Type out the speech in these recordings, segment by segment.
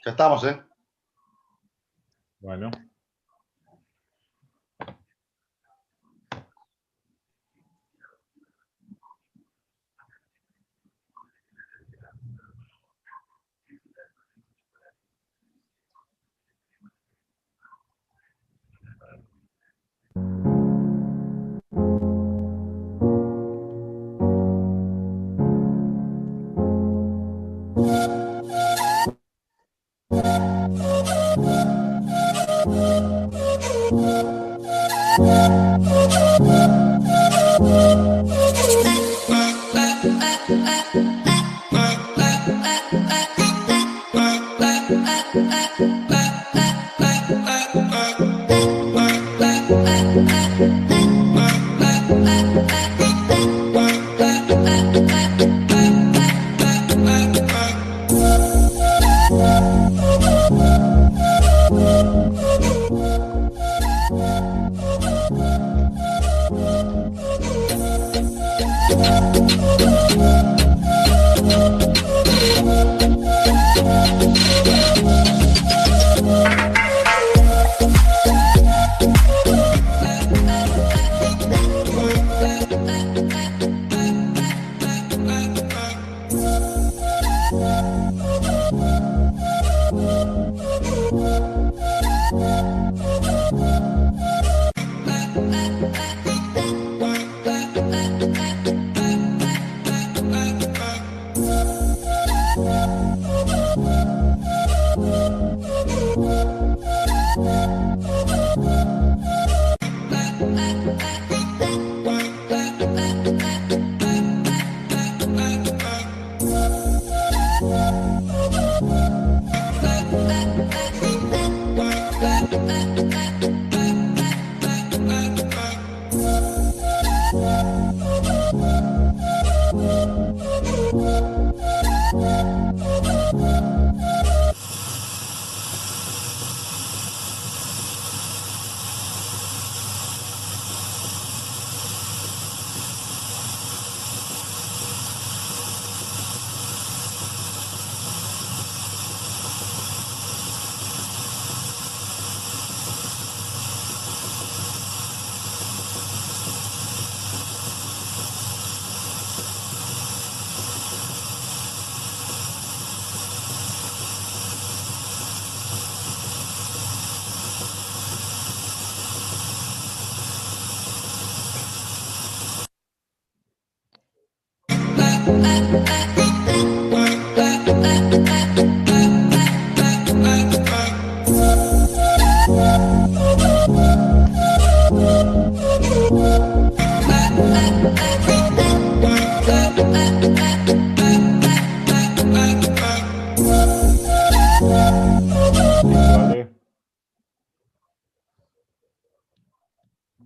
Ya estamos, ¿eh? Bueno.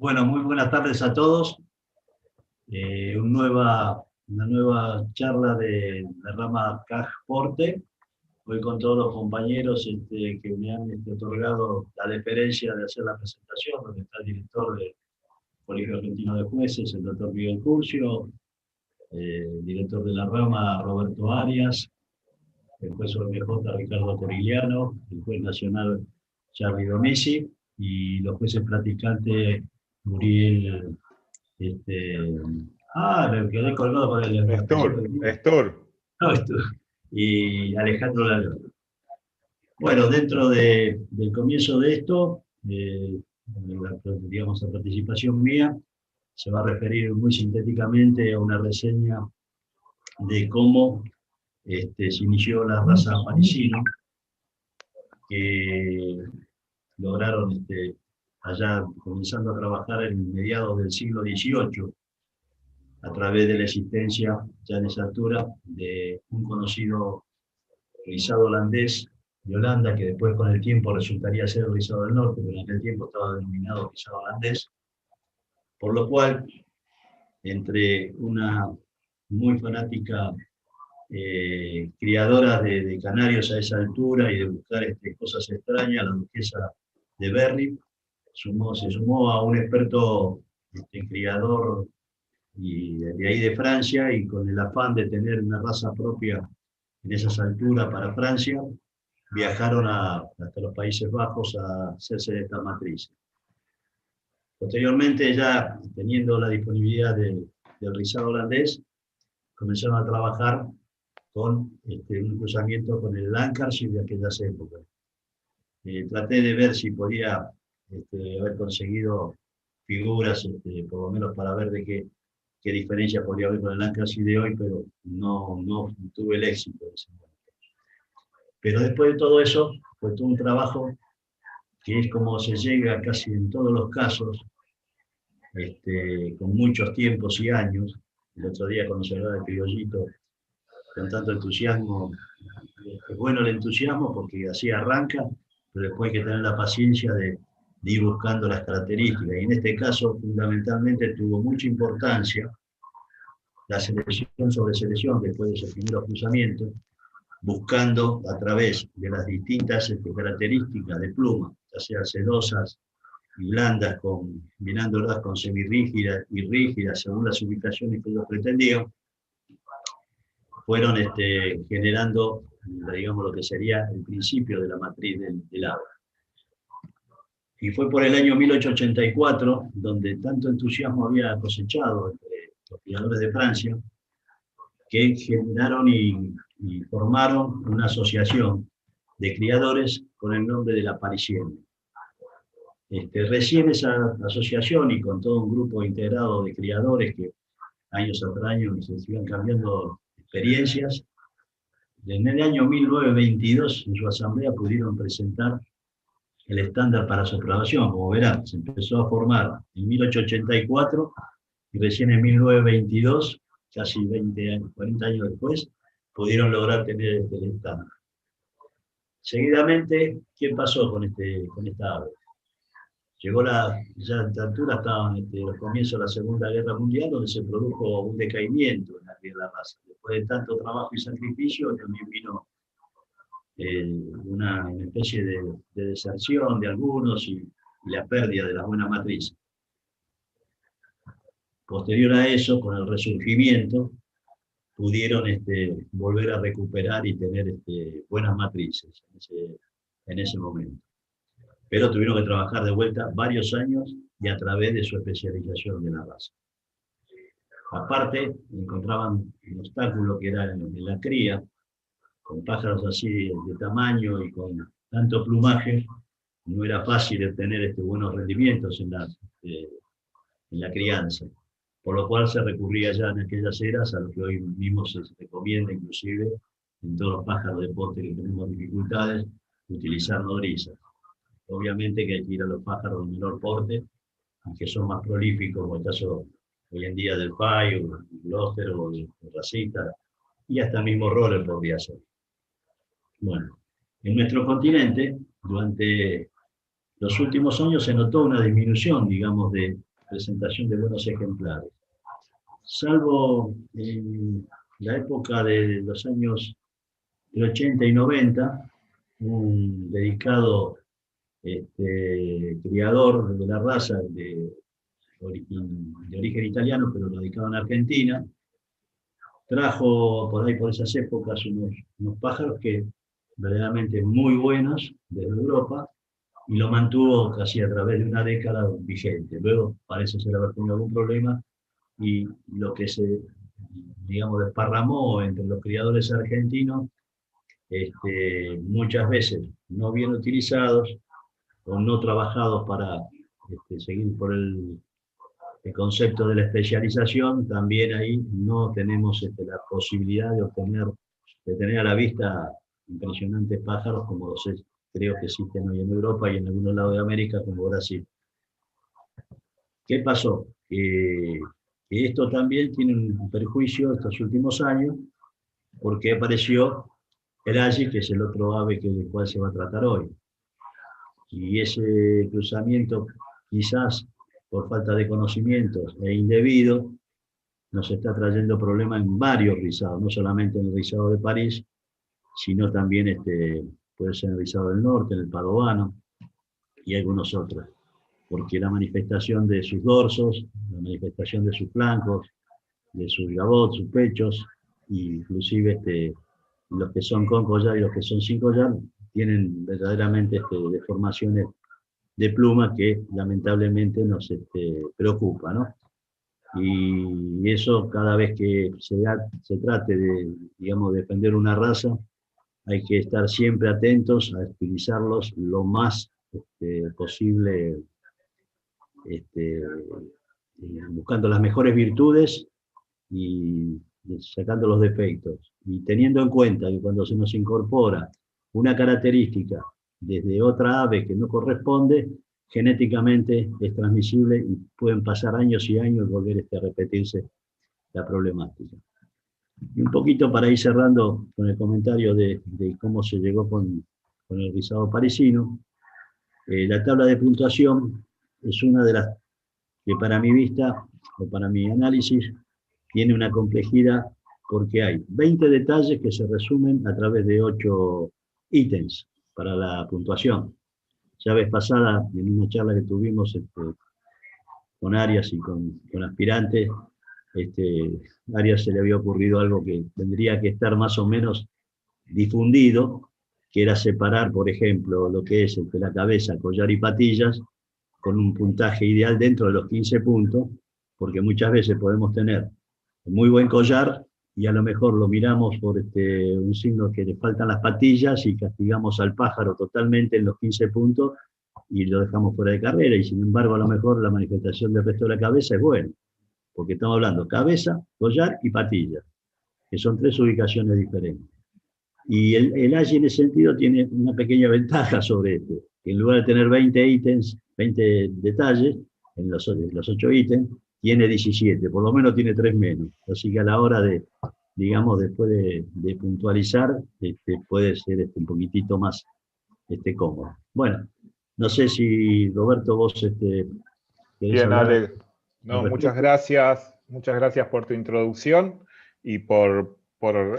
Bueno, muy buenas tardes a todos. Una nueva charla de la rama CAG Porte. Hoy con todos los compañeros que me han otorgado la deferencia de hacer la presentación, donde está el director del Colegio Argentino de Jueces, el doctor Miguel Curcio, el director de la rama Roberto Arias, el juez OMJ Ricardo Corigliano, el juez nacional Charlie Domesi y los jueces practicantes Muriel, me quedé colgado por el Estor. Y Alejandro Lalón. Bueno, dentro del comienzo de esto, digamos, la participación mía se va a referir muy sintéticamente a una reseña de cómo se inició la raza parisino, que lograron allá comenzando a trabajar en mediados del siglo XVIII, a través de la existencia, ya en esa altura, de un conocido rizado holandés de Holanda, que después con el tiempo resultaría ser el rizado del norte, pero en aquel tiempo estaba denominado rizado holandés, por lo cual, entre una muy fanática criadora de canarios a esa altura y de buscar cosas extrañas, la duquesa de Berry se sumó a un experto criador y de ahí de Francia, y con el afán de tener una raza propia en esas alturas para Francia, viajaron hasta los Países Bajos a hacerse de esta matriz. Posteriormente, ya teniendo la disponibilidad del rizado holandés, comenzaron a trabajar con un cruzamiento con el Lancashire de aquellas épocas. Traté de ver si podía haber conseguido figuras, por lo menos para ver de qué diferencia podría haber con el Lancashire de hoy, pero no tuve el éxito. Pero después de todo eso, fue todo un trabajo que es como se llega casi en todos los casos, con muchos tiempos y años. El otro día cuando se hablaba de criollito, con tanto entusiasmo, es bueno el entusiasmo porque así arranca, pero después hay que tener la paciencia de ir buscando las características. Y en este caso, fundamentalmente, tuvo mucha importancia la selección sobre selección después de esos primeros cruzamientos, buscando a través de las distintas características de pluma, ya sea sedosas y blandas, combinándolas con semirrígidas y rígidas según las ubicaciones que ellos pretendían, fueron generando, digamos, lo que sería el principio de la matriz del ave. Y fue por el año 1884, donde tanto entusiasmo había cosechado entre los criadores de Francia, que generaron y formaron una asociación de criadores con el nombre de la Parisienne. Recién esa asociación, y con todo un grupo integrado de criadores que años tras años se iban cambiando experiencias, en el año 1922 en su asamblea pudieron presentar el estándar para su aprobación. Como verán, se empezó a formar en 1884 y recién en 1922, casi 20 años, 40 años después, pudieron lograr tener el estándar. Seguidamente, ¿qué pasó con esta ave? Llegó ya a esta altura estaban los comienzos de la Segunda Guerra Mundial, donde se produjo un decaimiento en la raza. Después de tanto trabajo y sacrificio, también vino una especie de deserción de algunos y la pérdida de la buena matriz. Posterior a eso, con el resurgimiento, pudieron volver a recuperar y tener buenas matrices en ese momento. Pero tuvieron que trabajar de vuelta varios años y a través de su especialización de la raza. Aparte, encontraban un obstáculo que era en la cría, con pájaros así de tamaño y con tanto plumaje, no era fácil obtener buenos rendimientos en la crianza, por lo cual se recurría ya en aquellas eras a lo que hoy mismo se recomienda, inclusive en todos los pájaros de porte que tenemos dificultades, utilizar nodrizas. Obviamente que hay que ir a los pájaros de menor porte, que son más prolíficos, como el caso hoy en día del Pay, o del Gloucester, o del Racita, y hasta el mismo Roller podría ser. Bueno, en nuestro continente, durante los últimos años se notó una disminución, digamos, de presentación de buenos ejemplares. Salvo en la época de los años 80 y 90, un dedicado criador de la raza de origen italiano, pero radicado en Argentina, trajo por ahí por esas épocas unos pájaros que verdaderamente muy buenos desde Europa, y lo mantuvo casi a través de una década vigente. Luego parece ser haber tenido algún problema, y lo que se, digamos, desparramó entre los criadores argentinos, muchas veces no bien utilizados o no trabajados para seguir por el concepto de la especialización, también ahí no tenemos la posibilidad de tener a la vista impresionantes pájaros como los creo que existen hoy en Europa y en algunos lados de América, como Brasil. ¿Qué pasó? Que esto también tiene un perjuicio estos últimos años, porque apareció el ayi, que es el otro ave del cual se va a tratar hoy. Y ese cruzamiento, quizás por falta de conocimientos e indebido, nos está trayendo problemas en varios rizados, no solamente en el rizado de París, sino también puede ser en el rizado del norte, en el padovano y algunos otros, porque la manifestación de sus dorsos, la manifestación de sus flancos, de sus gabots, sus pechos, e inclusive los que son con collar y los que son sin collar, tienen verdaderamente deformaciones de pluma que lamentablemente nos preocupa, ¿no? Y eso cada vez que se trate de, digamos, defender una raza, hay que estar siempre atentos a utilizarlos lo más posible, buscando las mejores virtudes y sacando los defectos. Y teniendo en cuenta que cuando se nos incorpora una característica desde otra ave que no corresponde, genéticamente es transmisible y pueden pasar años y años y volver a repetirse la problemática. Y un poquito para ir cerrando con el comentario de cómo se llegó con el rizado parisino, la tabla de puntuación es una de las que para mi vista o para mi análisis tiene una complejidad porque hay 20 detalles que se resumen a través de 8 ítems para la puntuación. Ya vez pasada, en una charla que tuvimos con Arias y con aspirantes, Arias se le había ocurrido algo que tendría que estar más o menos difundido, que era separar, por ejemplo, lo que es la cabeza, collar y patillas, con un puntaje ideal dentro de los 15 puntos, porque muchas veces podemos tener un muy buen collar y a lo mejor lo miramos por un signo que le faltan las patillas y castigamos al pájaro totalmente en los 15 puntos y lo dejamos fuera de carrera, y sin embargo a lo mejor la manifestación del resto de la cabeza es buena, porque estamos hablando cabeza, collar y patilla, que son 3 ubicaciones diferentes. Y el AGI en ese sentido tiene una pequeña ventaja sobre que en lugar de tener 20 ítems, 20 detalles, en los 8 ítems, tiene 17, por lo menos tiene 3 menos. Así que a la hora de, digamos, después de puntualizar, puede ser un poquitito más cómodo. Bueno, no sé si Roberto vos querés Bien, hablar Ale. al No, respecto. muchas gracias por tu introducción y por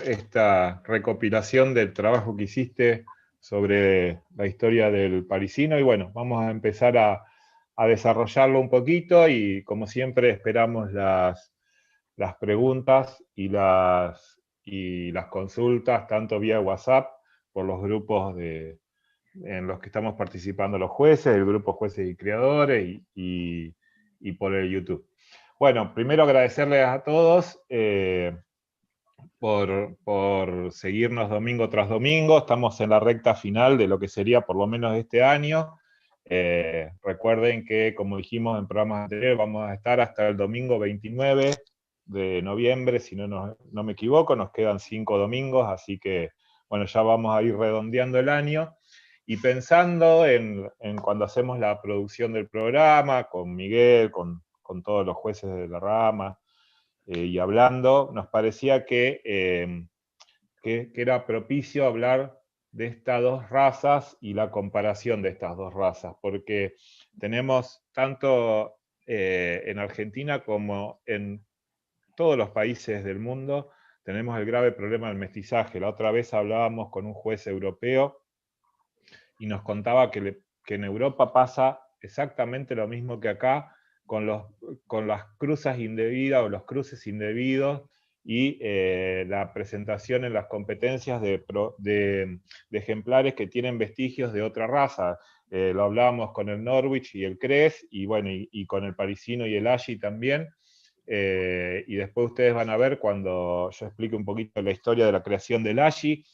esta recopilación del trabajo que hiciste sobre la historia del parisino. Y bueno, vamos a empezar a desarrollarlo un poquito y como siempre esperamos las preguntas y las consultas, tanto vía WhatsApp, por los grupos en los que estamos participando los jueces, el grupo Jueces y Creadores y por el YouTube. Bueno, primero agradecerles a todos por seguirnos domingo tras domingo. Estamos en la recta final de lo que sería por lo menos este año. Recuerden que, como dijimos en programas anteriores, vamos a estar hasta el domingo 29 de noviembre, si no me equivoco. Nos quedan 5 domingos, así que bueno, ya vamos a ir redondeando el año. Y pensando en cuando hacemos la producción del programa, con Miguel, con todos los jueces de la rama, y hablando, nos parecía que era propicio hablar de estas dos razas y la comparación de estas dos razas, porque tenemos tanto en Argentina como en todos los países del mundo, tenemos el grave problema del mestizaje. La otra vez hablábamos con un juez europeo y nos contaba que en Europa pasa exactamente lo mismo que acá, con las cruzas indebidas o los cruces indebidos y la presentación en las competencias de ejemplares que tienen vestigios de otra raza. Lo hablábamos con el Norwich y el Cres, y bueno, y con el parisino y el Ayi también. Y después ustedes van a ver cuando yo explique un poquito la historia de la creación del Ayi,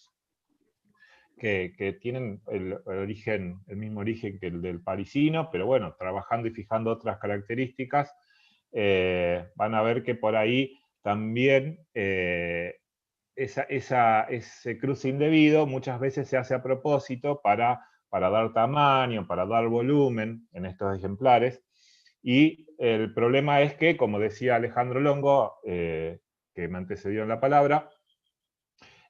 que tienen el mismo origen que el del parisino, pero bueno, trabajando y fijando otras características, van a ver que por ahí también ese cruce indebido muchas veces se hace a propósito para dar tamaño, para dar volumen en estos ejemplares. Y el problema es que, como decía Alejandro Longo, que me antecedió en la palabra,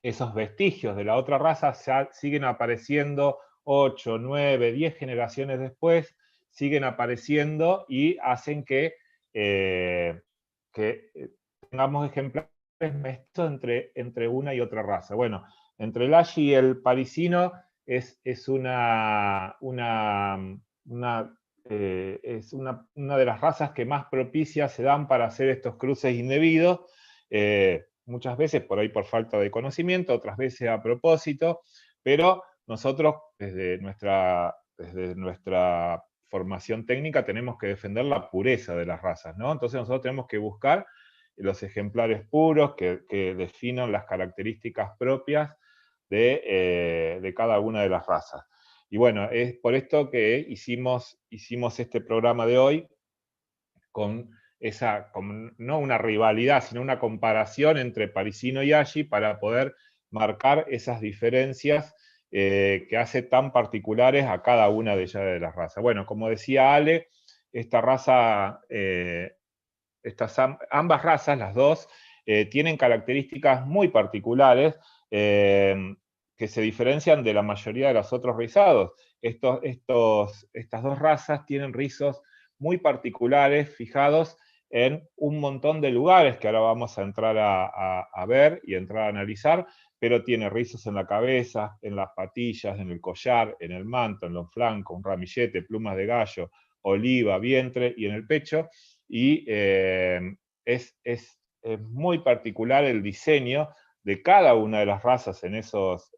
esos vestigios de la otra raza siguen apareciendo 8, 9, 10 generaciones después, siguen apareciendo y hacen que tengamos ejemplares mestizos entre una y otra raza. Bueno, entre el Ashi y el parisino es una de las razas que más propicias se dan para hacer estos cruces indebidos, muchas veces por ahí por falta de conocimiento, otras veces a propósito, pero nosotros desde nuestra formación técnica tenemos que defender la pureza de las razas, ¿no? Entonces nosotros tenemos que buscar los ejemplares puros que definan las características propias de cada una de las razas. Y bueno, es por esto que hicimos este programa de hoy con no una rivalidad, sino una comparación entre parisino y Ashi para poder marcar esas diferencias que hace tan particulares a cada una de ellas de las razas. Bueno, como decía Ale, esta raza, ambas razas, las dos, tienen características muy particulares que se diferencian de la mayoría de los otros rizados. Estas dos razas tienen rizos muy particulares, fijados en un montón de lugares que ahora vamos a entrar a ver y entrar a analizar, pero tiene rizos en la cabeza, en las patillas, en el collar, en el manto, en los flancos, un ramillete, plumas de gallo, oliva, vientre y en el pecho. Y es muy particular el diseño de cada una de las razas en esos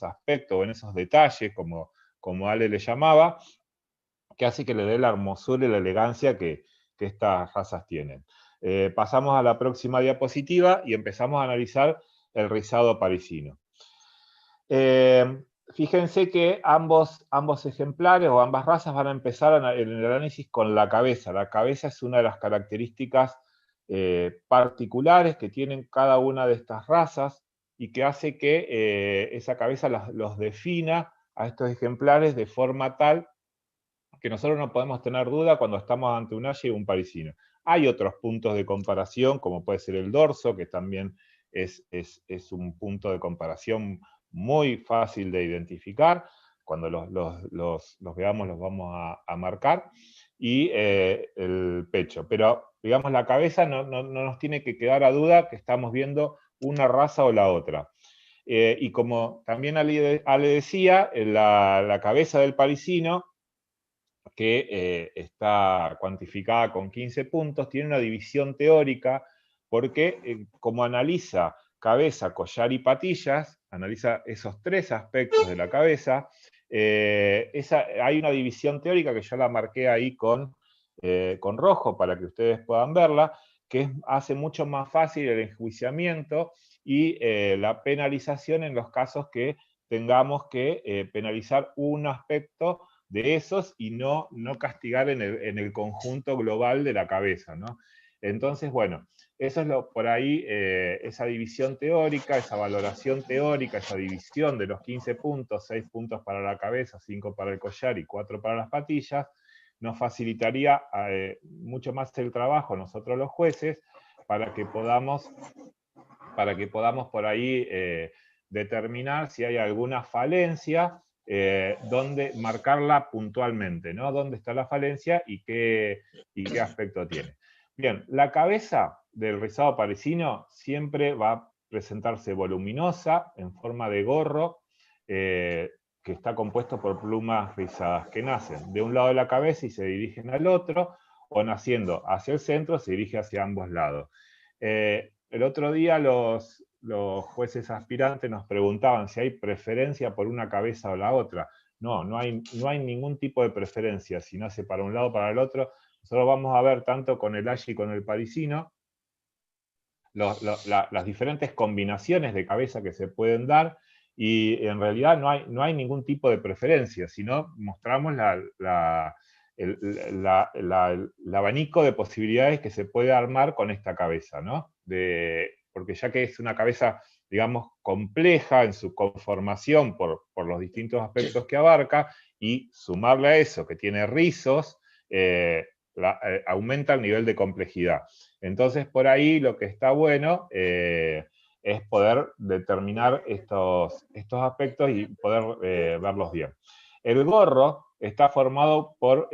aspectos, en esos detalles, como Ale le llamaba, que hace que le dé la hermosura y la elegancia que estas razas tienen. Pasamos a la próxima diapositiva y empezamos a analizar el rizado parisino. Fíjense que ambos ejemplares o ambas razas van a empezar en el análisis con la cabeza. La cabeza es una de las características particulares que tienen cada una de estas razas y que hace que esa cabeza los defina a estos ejemplares de forma tal que nosotros no podemos tener duda cuando estamos ante un Ashi y un parisino. Hay otros puntos de comparación, como puede ser el dorso, que también es un punto de comparación muy fácil de identificar. Cuando los veamos los vamos a marcar. Y el pecho. Pero, digamos, la cabeza no nos tiene que quedar a duda que estamos viendo una raza o la otra. Y como también Ale decía, la cabeza del parisino, que está cuantificada con 15 puntos, tiene una división teórica porque como analiza cabeza, collar y patillas, analiza esos tres aspectos de la cabeza, hay una división teórica que yo la marqué ahí con rojo para que ustedes puedan verla, que hace mucho más fácil el enjuiciamiento y la penalización en los casos que tengamos que penalizar un aspecto de esos y no castigar en el conjunto global de la cabeza, ¿no? Entonces, bueno, eso es por ahí, esa división teórica, esa valoración teórica, esa división de los 15 puntos, 6 puntos para la cabeza, 5 para el collar y 4 para las patillas, nos facilitaría mucho más el trabajo nosotros los jueces para que podamos por ahí determinar si hay alguna falencia, donde marcarla puntualmente, ¿no? Dónde está la falencia y qué aspecto tiene. Bien, la cabeza del rizado parisino siempre va a presentarse voluminosa, en forma de gorro, que está compuesto por plumas rizadas que nacen de un lado de la cabeza y se dirigen al otro, o naciendo hacia el centro se dirige hacia ambos lados. El otro día los jueces aspirantes nos preguntaban si hay preferencia por una cabeza o la otra. No hay ningún tipo de preferencia, si nace para un lado o para el otro. Nosotros vamos a ver tanto con el Ashi y con el parisino las diferentes combinaciones de cabeza que se pueden dar, y en realidad no hay ningún tipo de preferencia, sino mostramos el abanico de posibilidades que se puede armar con esta cabeza, ¿no? Porque ya que es una cabeza, digamos, compleja en su conformación por los distintos aspectos que abarca, y sumarle a eso que tiene rizos, aumenta el nivel de complejidad. Entonces, por ahí lo que está bueno es poder determinar estos aspectos y poder verlos bien. El gorro está formado por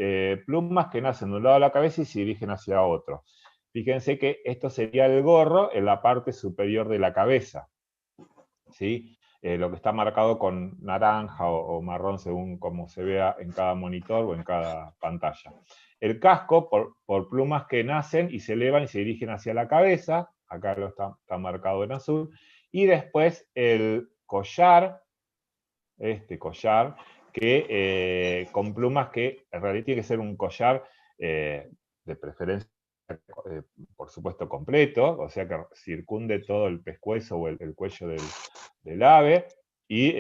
plumas que nacen de un lado de la cabeza y se dirigen hacia otro. Fíjense que esto sería el gorro en la parte superior de la cabeza, ¿sí? Lo que está marcado con naranja o marrón según como se vea en cada monitor o en cada pantalla. El casco por plumas que nacen y se elevan y se dirigen hacia la cabeza, acá está marcado en azul, y después el collar, este collar, que con plumas que en realidad tiene que ser un collar de preferencia, por supuesto, completo, o sea que circunde todo el pescuezo o el cuello del ave, y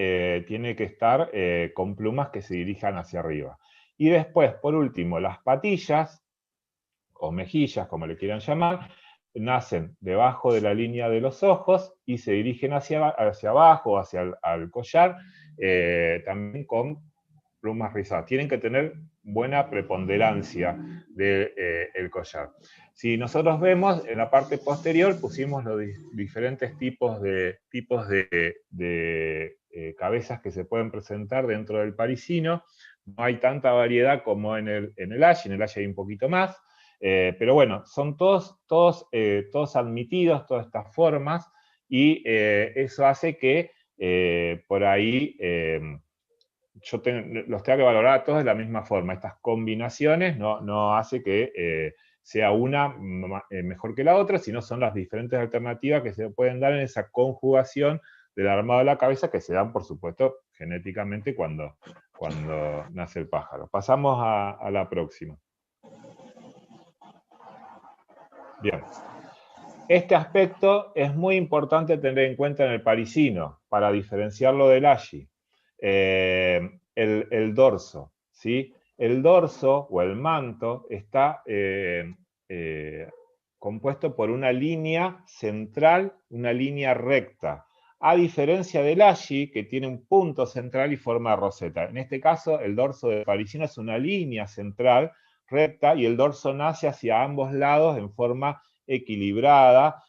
tiene que estar con plumas que se dirijan hacia arriba. Y después, por último, las patillas, o mejillas, como le quieran llamar, nacen debajo de la línea de los ojos y se dirigen hacia abajo, hacia el collar, también con plumas rizadas. Tienen que tener buena preponderancia del collar. Si nosotros vemos, en la parte posterior pusimos los diferentes tipos de cabezas que se pueden presentar dentro del parisino. No hay tanta variedad como en el Ashi. En el Ashi hay un poquito más. Pero bueno, son todos admitidos, todas estas formas, y eso hace que por ahí los tenga que valorar a todos de la misma forma. Estas combinaciones no hace que sea una mejor que la otra, sino son las diferentes alternativas que se pueden dar en esa conjugación del armado de la cabeza, que se dan, por supuesto, genéticamente cuando nace el pájaro. Pasamos a la próxima. Bien. Este aspecto es muy importante tener en cuenta en el parisino, para diferenciarlo del Ashi. El dorso, ¿sí? El dorso o el manto está compuesto por una línea central, una línea recta, a diferencia del Ashi, que tiene un punto central y forma roseta. En este caso, el dorso del parisino es una línea central recta y el dorso nace hacia ambos lados en forma equilibrada.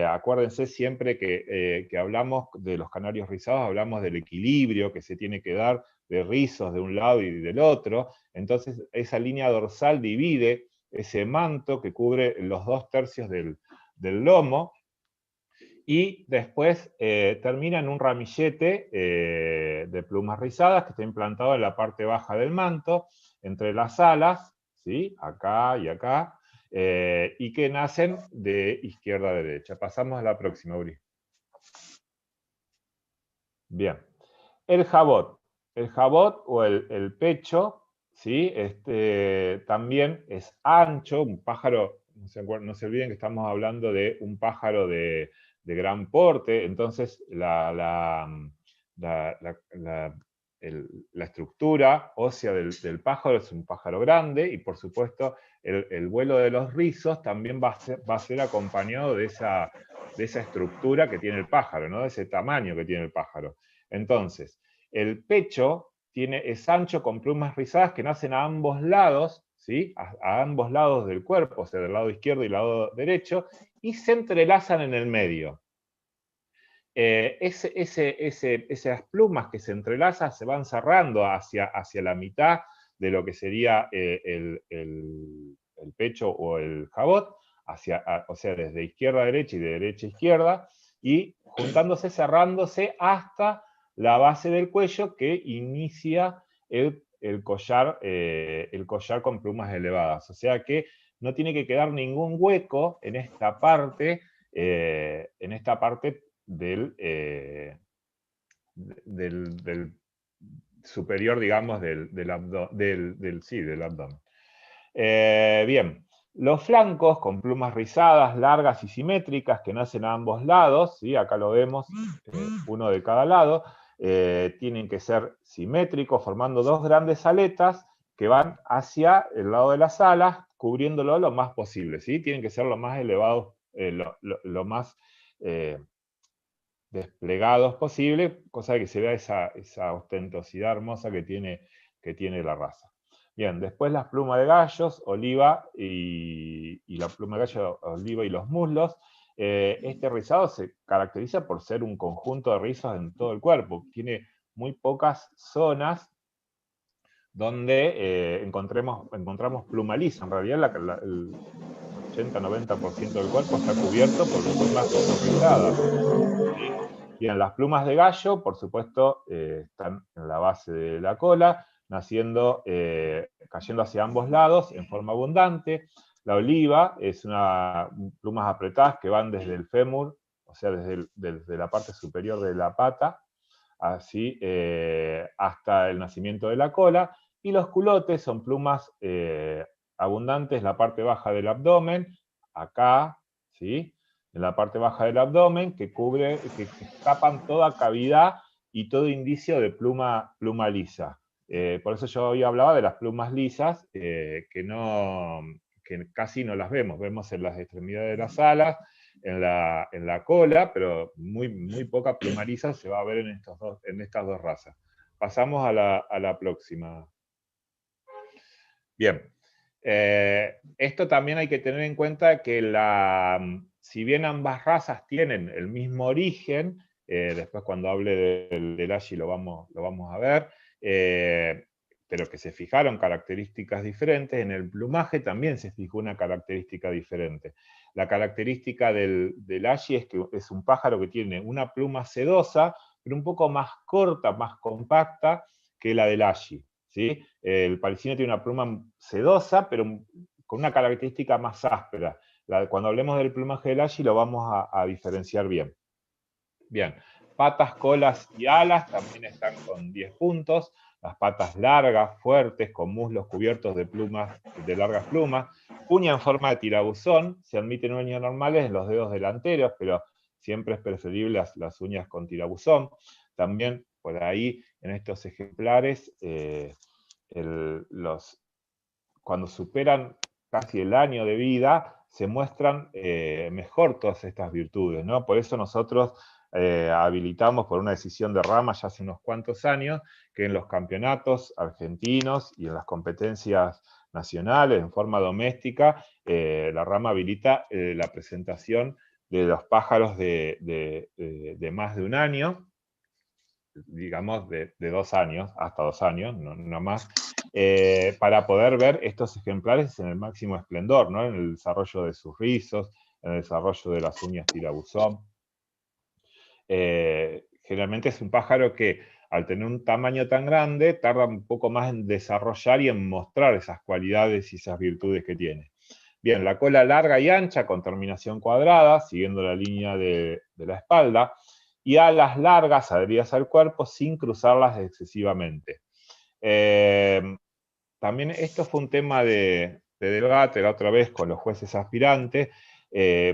Acuérdense siempre que hablamos de los canarios rizados, hablamos del equilibrio que se tiene que dar de rizos de un lado y del otro. Entonces esa línea dorsal divide ese manto que cubre los 2/3 del lomo, y después termina en un ramillete de plumas rizadas que está implantado en la parte baja del manto, entre las alas, ¿sí? Acá y acá, y que nacen de izquierda a derecha. Pasamos a la próxima, Uri. Bien. El jabot. El jabot o el pecho, ¿sí? También es ancho, un pájaro, no se olviden que estamos hablando de un pájaro de gran porte, entonces la estructura ósea del pájaro es un pájaro grande, y por supuesto el vuelo de los rizos también va a ser acompañado de esa estructura que tiene el pájaro, ¿no? De ese tamaño que tiene el pájaro. Entonces, el pecho es ancho con plumas rizadas que nacen a ambos lados, ¿sí? A ambos lados del cuerpo, o sea, del lado izquierdo y del lado derecho, y se entrelazan en el medio. Esas plumas que se entrelazan se van cerrando hacia la mitad de lo que sería el pecho o el jabot, o sea, desde izquierda a derecha y de derecha a izquierda, y juntándose, cerrándose hasta la base del cuello, que inicia el collar con plumas elevadas. O sea que no tiene que quedar ningún hueco en esta parte del superior, digamos, del abdomen. Bien, los flancos con plumas rizadas, largas y simétricas que nacen a ambos lados, ¿sí? Acá lo vemos, uno de cada lado, tienen que ser simétricos, formando dos grandes aletas que van hacia el lado de las alas, cubriéndolo lo más posible, ¿sí? Tienen que ser lo más elevados, lo más desplegados posible, cosa de que se vea esa ostentosidad hermosa que tiene la raza. Bien, después las plumas de gallos, oliva y la pluma de gallo, oliva y los muslos, este rizado se caracteriza por ser un conjunto de rizos en todo el cuerpo. Tiene muy pocas zonas donde encontramos pluma lisa. En realidad el 80-90% del cuerpo está cubierto por plumas rizadas. ¿Sí? Bien, las plumas de gallo, por supuesto, están en la base de la cola, cayendo hacia ambos lados en forma abundante. La oliva es plumas apretadas que van desde el fémur, o sea, desde la parte superior de la pata, así hasta el nacimiento de la cola. Y los culotes son plumas abundantes en la parte baja del abdomen, acá, ¿sí? En la parte baja del abdomen, que tapan toda cavidad y todo indicio de pluma lisa. Por eso yo hoy hablaba de las plumas lisas, que casi no las vemos en las extremidades de las alas, en la cola, pero muy poca pluma lisa se va a ver en estas dos razas. Pasamos a la próxima. Bien. Esto también hay que tener en cuenta que si bien ambas razas tienen el mismo origen, después cuando hable del Ashi lo vamos a ver, pero que se fijaron características diferentes, en el plumaje también se fijó una característica diferente. La característica del Ashi es que es un pájaro que tiene una pluma sedosa, pero un poco más corta, más compacta que la del Ashi. ¿Sí? El parisino tiene una pluma sedosa, pero con una característica más áspera. Cuando hablemos del plumaje del Ashi lo vamos a diferenciar bien. Bien, patas, colas y alas también están con 10 puntos. Las patas largas, fuertes, con muslos cubiertos de largas plumas. Uña en forma de tirabuzón. Se admiten uñas normales en los dedos delanteros, pero siempre es preferible las uñas con tirabuzón. También por ahí en estos ejemplares, cuando superan casi el año de vida, se muestran mejor todas estas virtudes, ¿no? Por eso nosotros habilitamos por una decisión de rama ya hace unos cuantos años, que en los campeonatos argentinos y en las competencias nacionales, en forma doméstica, la rama habilita la presentación de los pájaros de más de un año, digamos de 2 años, hasta 2 años, no más, para poder ver estos ejemplares en el máximo esplendor, ¿no? En el desarrollo de sus rizos, en el desarrollo de las uñas tirabuzón. Generalmente es un pájaro que al tener un tamaño tan grande tarda un poco más en desarrollar y en mostrar esas cualidades y esas virtudes que tiene. Bien, la cola larga y ancha con terminación cuadrada, siguiendo la línea de la espalda, y alas largas adheridas al cuerpo sin cruzarlas excesivamente. También esto fue un tema de debate la otra vez con los jueces aspirantes,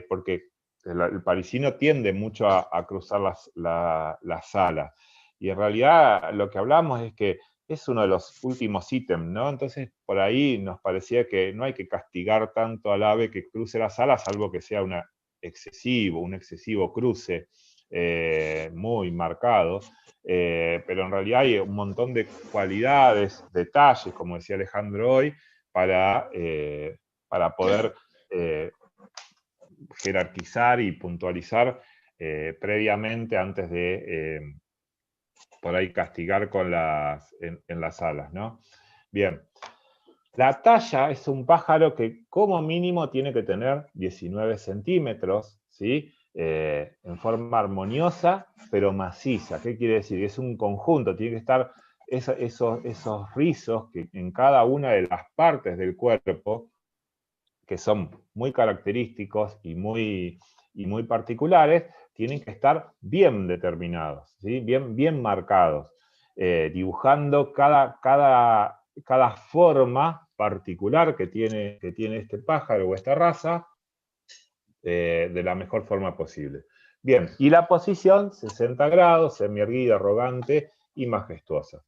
porque el parisino tiende mucho a cruzar las alas. Y en realidad lo que hablamos es que es uno de los últimos ítems, ¿no? Entonces por ahí nos parecía que no hay que castigar tanto al ave que cruce las alas, salvo que sea un excesivo cruce muy marcado. Pero en realidad hay un montón de cualidades, detalles, como decía Alejandro hoy, para poder jerarquizar y puntualizar previamente antes de por ahí castigar en las alas, ¿no? Bien. La talla es un pájaro que como mínimo tiene que tener 19 centímetros, ¿sí? En forma armoniosa, pero maciza. ¿Qué quiere decir? Es un conjunto, tiene que estar esos rizos que en cada una de las partes del cuerpo, que son muy característicos y muy particulares, tienen que estar bien determinados, ¿sí? bien marcados, dibujando cada forma particular que tiene este pájaro o esta raza de la mejor forma posible. Bien, y la posición, 60 grados, semi-erguida, arrogante y majestuosa.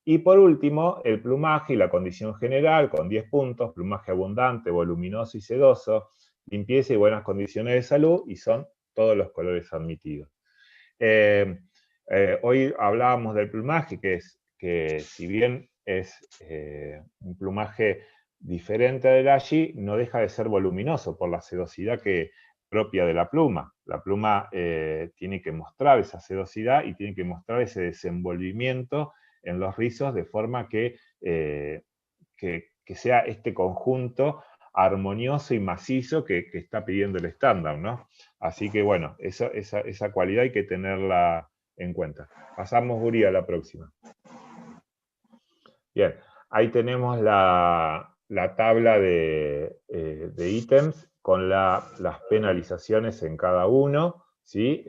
Y por último, el plumaje y la condición general, con 10 puntos, plumaje abundante, voluminoso y sedoso, limpieza y buenas condiciones de salud, y son todos los colores admitidos. Hoy hablábamos del plumaje, que si bien es un plumaje diferente del Ashi, no deja de ser voluminoso por la sedosidad que propia de la pluma. La pluma tiene que mostrar esa sedosidad y tiene que mostrar ese desenvolvimiento en los rizos de forma que sea este conjunto armonioso y macizo que está pidiendo el estándar, ¿no? Así que bueno, esa cualidad hay que tenerla en cuenta. Pasamos, Uri, a la próxima. Bien, ahí tenemos la tabla de ítems con las penalizaciones en cada uno, ¿sí?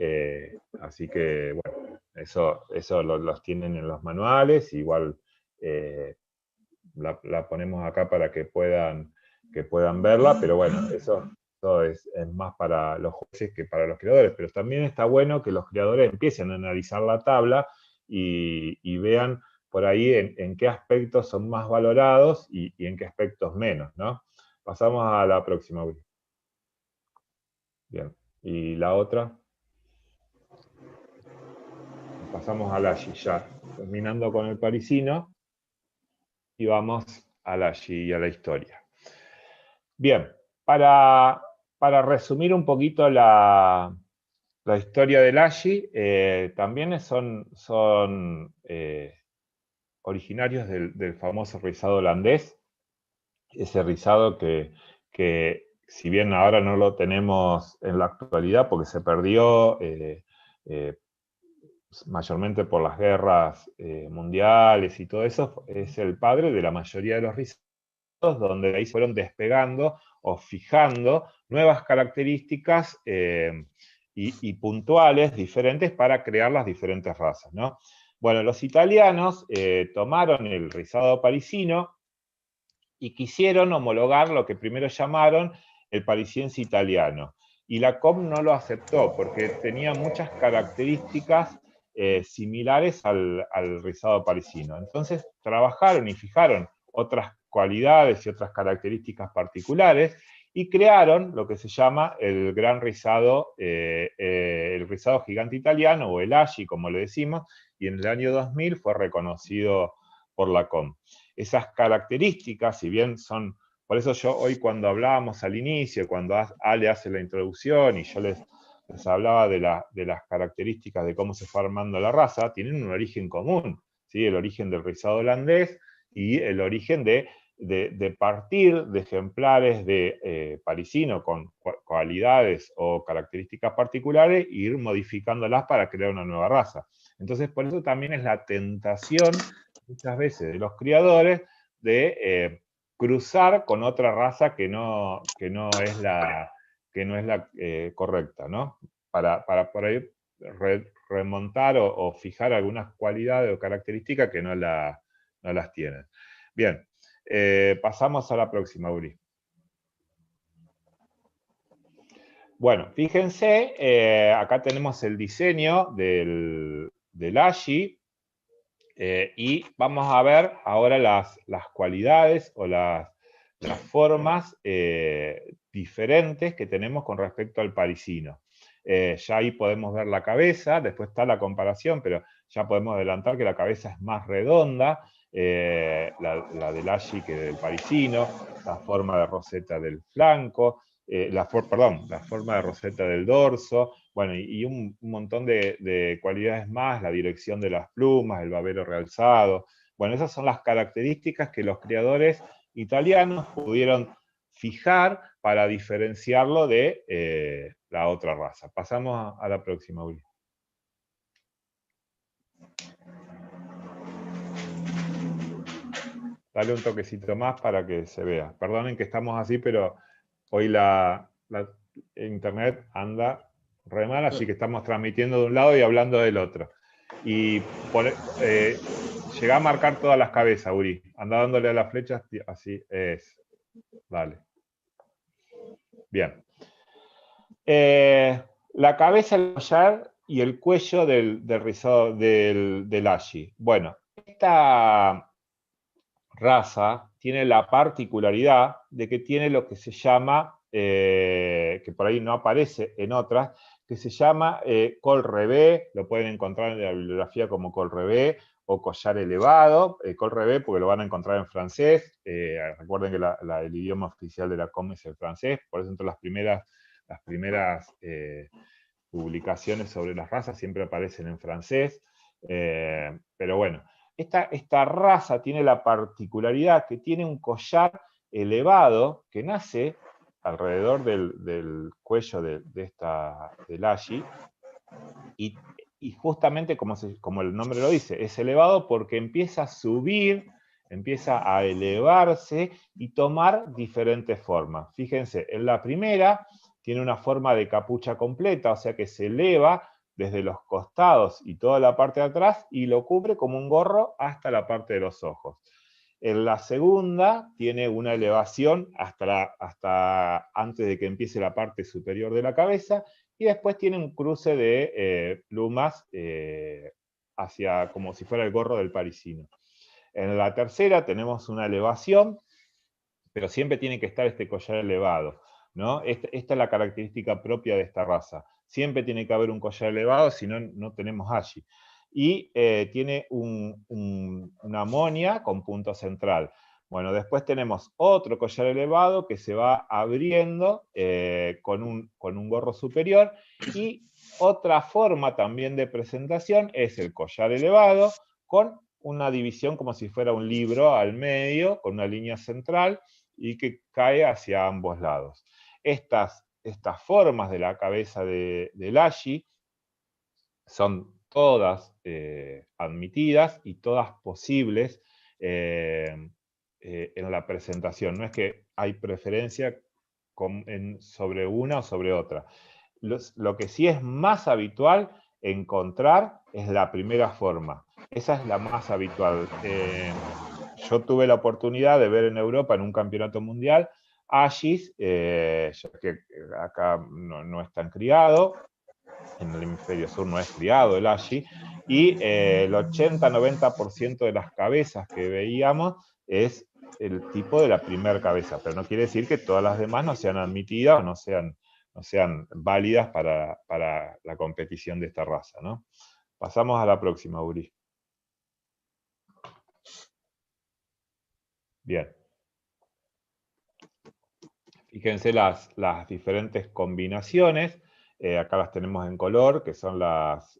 Así que, bueno, eso los tienen en los manuales, igual la ponemos acá para que puedan verla, pero bueno, eso es más para los jueces que para los creadores, pero también está bueno que los creadores empiecen a analizar la tabla y vean por ahí en qué aspectos son más valorados y en qué aspectos menos, ¿no? Pasamos a la próxima. Bien, y la otra. Pasamos al AGI ya, terminando con el parisino, y vamos al AGI y a la historia. Bien, para resumir un poquito la historia del AGI, también son originarios del famoso rizado holandés, ese rizado que si bien ahora no lo tenemos en la actualidad porque se perdió mayormente por las guerras mundiales y todo eso, es el padre de la mayoría de los rizados, donde ahí fueron despegando o fijando nuevas características y puntuales diferentes para crear las diferentes razas, ¿no? Bueno, los italianos tomaron el rizado parisino y quisieron homologar lo que primero llamaron el parisiense italiano. Y la COM no lo aceptó porque tenía muchas características similares al rizado parisino. Entonces trabajaron y fijaron otras cualidades y otras características particulares y crearon lo que se llama el gran rizado, el rizado gigante italiano, o el AGI, como le decimos, y en el año 2000 fue reconocido por la COM. Esas características, si bien son, por eso yo hoy cuando hablábamos al inicio, cuando Ale hace la introducción y yo les hablaba de las características de cómo se fue armando la raza, tienen un origen común, ¿sí? El origen del rizado holandés y el origen de partir de ejemplares de parisino con cualidades o características particulares e ir modificándolas para crear una nueva raza. Entonces, por eso también es la tentación muchas veces de los criadores de cruzar con otra raza que no es la correcta, ¿no? Para por ahí remontar o fijar algunas cualidades o características que no las tienen. Bien, pasamos a la próxima, Uri. Bueno, fíjense, acá tenemos el diseño del AGI, y vamos a ver ahora las cualidades o las formas diferentes que tenemos con respecto al parisino. Ya ahí podemos ver la cabeza, después está la comparación, pero ya podemos adelantar que la cabeza es más redonda, la del AGI que del parisino, la forma de roseta del flanco, la forma de roseta del dorso, bueno, y un montón de cualidades más, la dirección de las plumas, el babero realzado. Bueno, esas son las características que los criadores italianos pudieron fijar para diferenciarlo de la otra raza. Pasamos a la próxima, Uri. Dale un toquecito más para que se vea. Perdonen que estamos así, pero hoy la internet anda re mal, así que estamos transmitiendo de un lado y hablando del otro. Y llega a marcar todas las cabezas, Uri. Anda dándole a las flechas, así es. Vale. Bien. La cabeza, el collar y el cuello del rizado del AGI. Bueno, esta raza tiene la particularidad de que tiene lo que se llama, que por ahí no aparece en otras, que se llama col revés, lo pueden encontrar en la bibliografía como col revés o collar elevado, col revés porque lo van a encontrar en francés, recuerden que el idioma oficial de la COM es el francés, por eso entre las primeras las primeras publicaciones sobre las razas siempre aparecen en francés, pero bueno, esta raza tiene la particularidad que tiene un collar elevado que nace alrededor del cuello del Ashi, y justamente como el nombre lo dice, es elevado porque empieza a subir, empieza a elevarse y tomar diferentes formas. Fíjense, en la primera tiene una forma de capucha completa, o sea que se eleva desde los costados y toda la parte de atrás y lo cubre como un gorro hasta la parte de los ojos. En la segunda tiene una elevación hasta antes de que empiece la parte superior de la cabeza, y después tiene un cruce de plumas hacia como si fuera el gorro del parisino. En la tercera tenemos una elevación, pero siempre tiene que estar este collar elevado, ¿no? Esta es la característica propia de esta raza. Siempre tiene que haber un collar elevado, si no, no tenemos Ashi. Y tiene una moña con punto central. Bueno, después tenemos otro collar elevado que se va abriendo con un gorro superior, y otra forma también de presentación es el collar elevado con una división como si fuera un libro al medio, con una línea central y que cae hacia ambos lados. Estas formas de la cabeza del Ashi son todas admitidas y todas posibles en la presentación. No es que hay preferencia sobre una o sobre otra. Lo que sí es más habitual encontrar es la primera forma. Esa es la más habitual. Yo tuve la oportunidad de ver en Europa, en un campeonato mundial, Ashis, ya que acá no es tan criado, en el hemisferio sur no es criado el Ashi, y el 80-90% de las cabezas que veíamos es el tipo de la primera cabeza, pero no quiere decir que todas las demás no sean admitidas o no sean válidas para la competición de esta raza, ¿no? Pasamos a la próxima, Uri. Bien. Fíjense las diferentes combinaciones. Acá las tenemos en color, que son las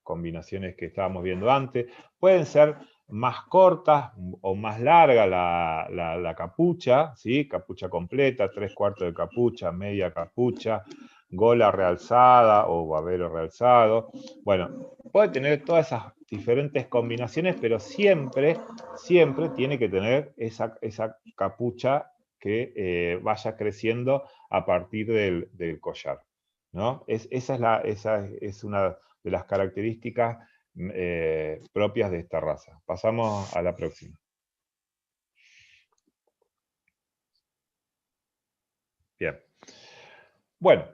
combinaciones que estábamos viendo antes. Pueden ser más cortas o más larga la capucha, ¿sí? Capucha completa, 3/4 de capucha, media capucha, gola realzada o babero realzado. Bueno, puede tener todas esas diferentes combinaciones, pero siempre tiene que tener esa capucha que vaya creciendo a partir del collar, ¿no? Esa es una de las características propias de esta raza. Pasamos a la próxima. Bien. Bueno,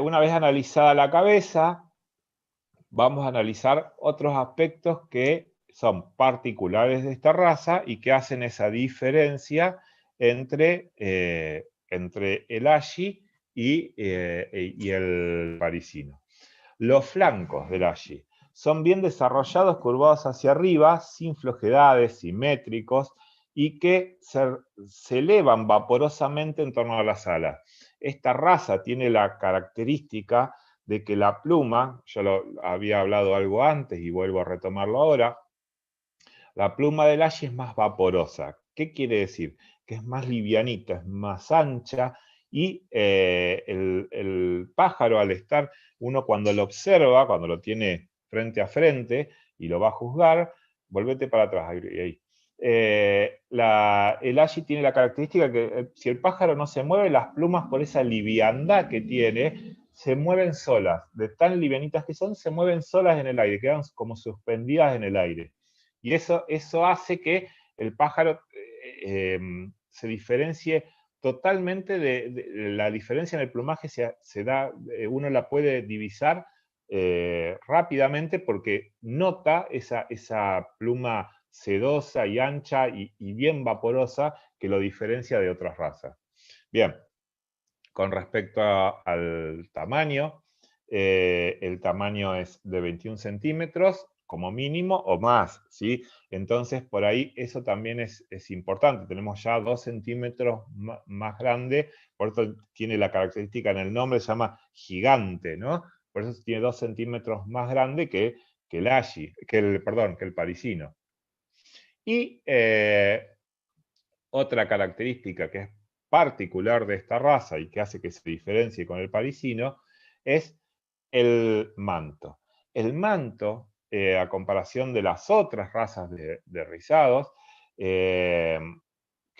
una vez analizada la cabeza, vamos a analizar otros aspectos que son particulares de esta raza y que hacen esa diferencia entre el Ashi y el parisino. Los flancos del Ashi son bien desarrollados, curvados hacia arriba, sin flojedades, simétricos, y que se elevan vaporosamente en torno a las alas. Esta raza tiene la característica de que la pluma, yo lo había hablado algo antes y vuelvo a retomarlo ahora, la pluma del Ashi es más vaporosa. ¿Qué quiere decir? Que es más livianita, es más ancha, y el pájaro, al estar, uno cuando lo observa, cuando lo tiene frente a frente y lo va a juzgar, volvete para atrás, ahí. El Ashi tiene la característica que si el pájaro no se mueve, las plumas, por esa liviandad que tiene, se mueven solas. De tan livianitas que son, se mueven solas en el aire, quedan como suspendidas en el aire. Y eso hace que el pájaro se diferencie totalmente de la diferencia en el plumaje. Se da, uno la puede divisar rápidamente porque nota esa pluma sedosa y ancha y bien vaporosa que lo diferencia de otras razas. Bien, con respecto al tamaño, el tamaño es de 21 centímetros, como mínimo o más, ¿sí? Entonces, por ahí eso también es importante. Tenemos ya 2 centímetros más grande, por eso tiene la característica en el nombre, se llama gigante, ¿no? Por eso tiene 2 centímetros más grande que el ashi, que el parisino. Y otra característica que es particular de esta raza y que hace que se diferencie con el parisino es el manto. El manto, a comparación de las otras razas de rizados, que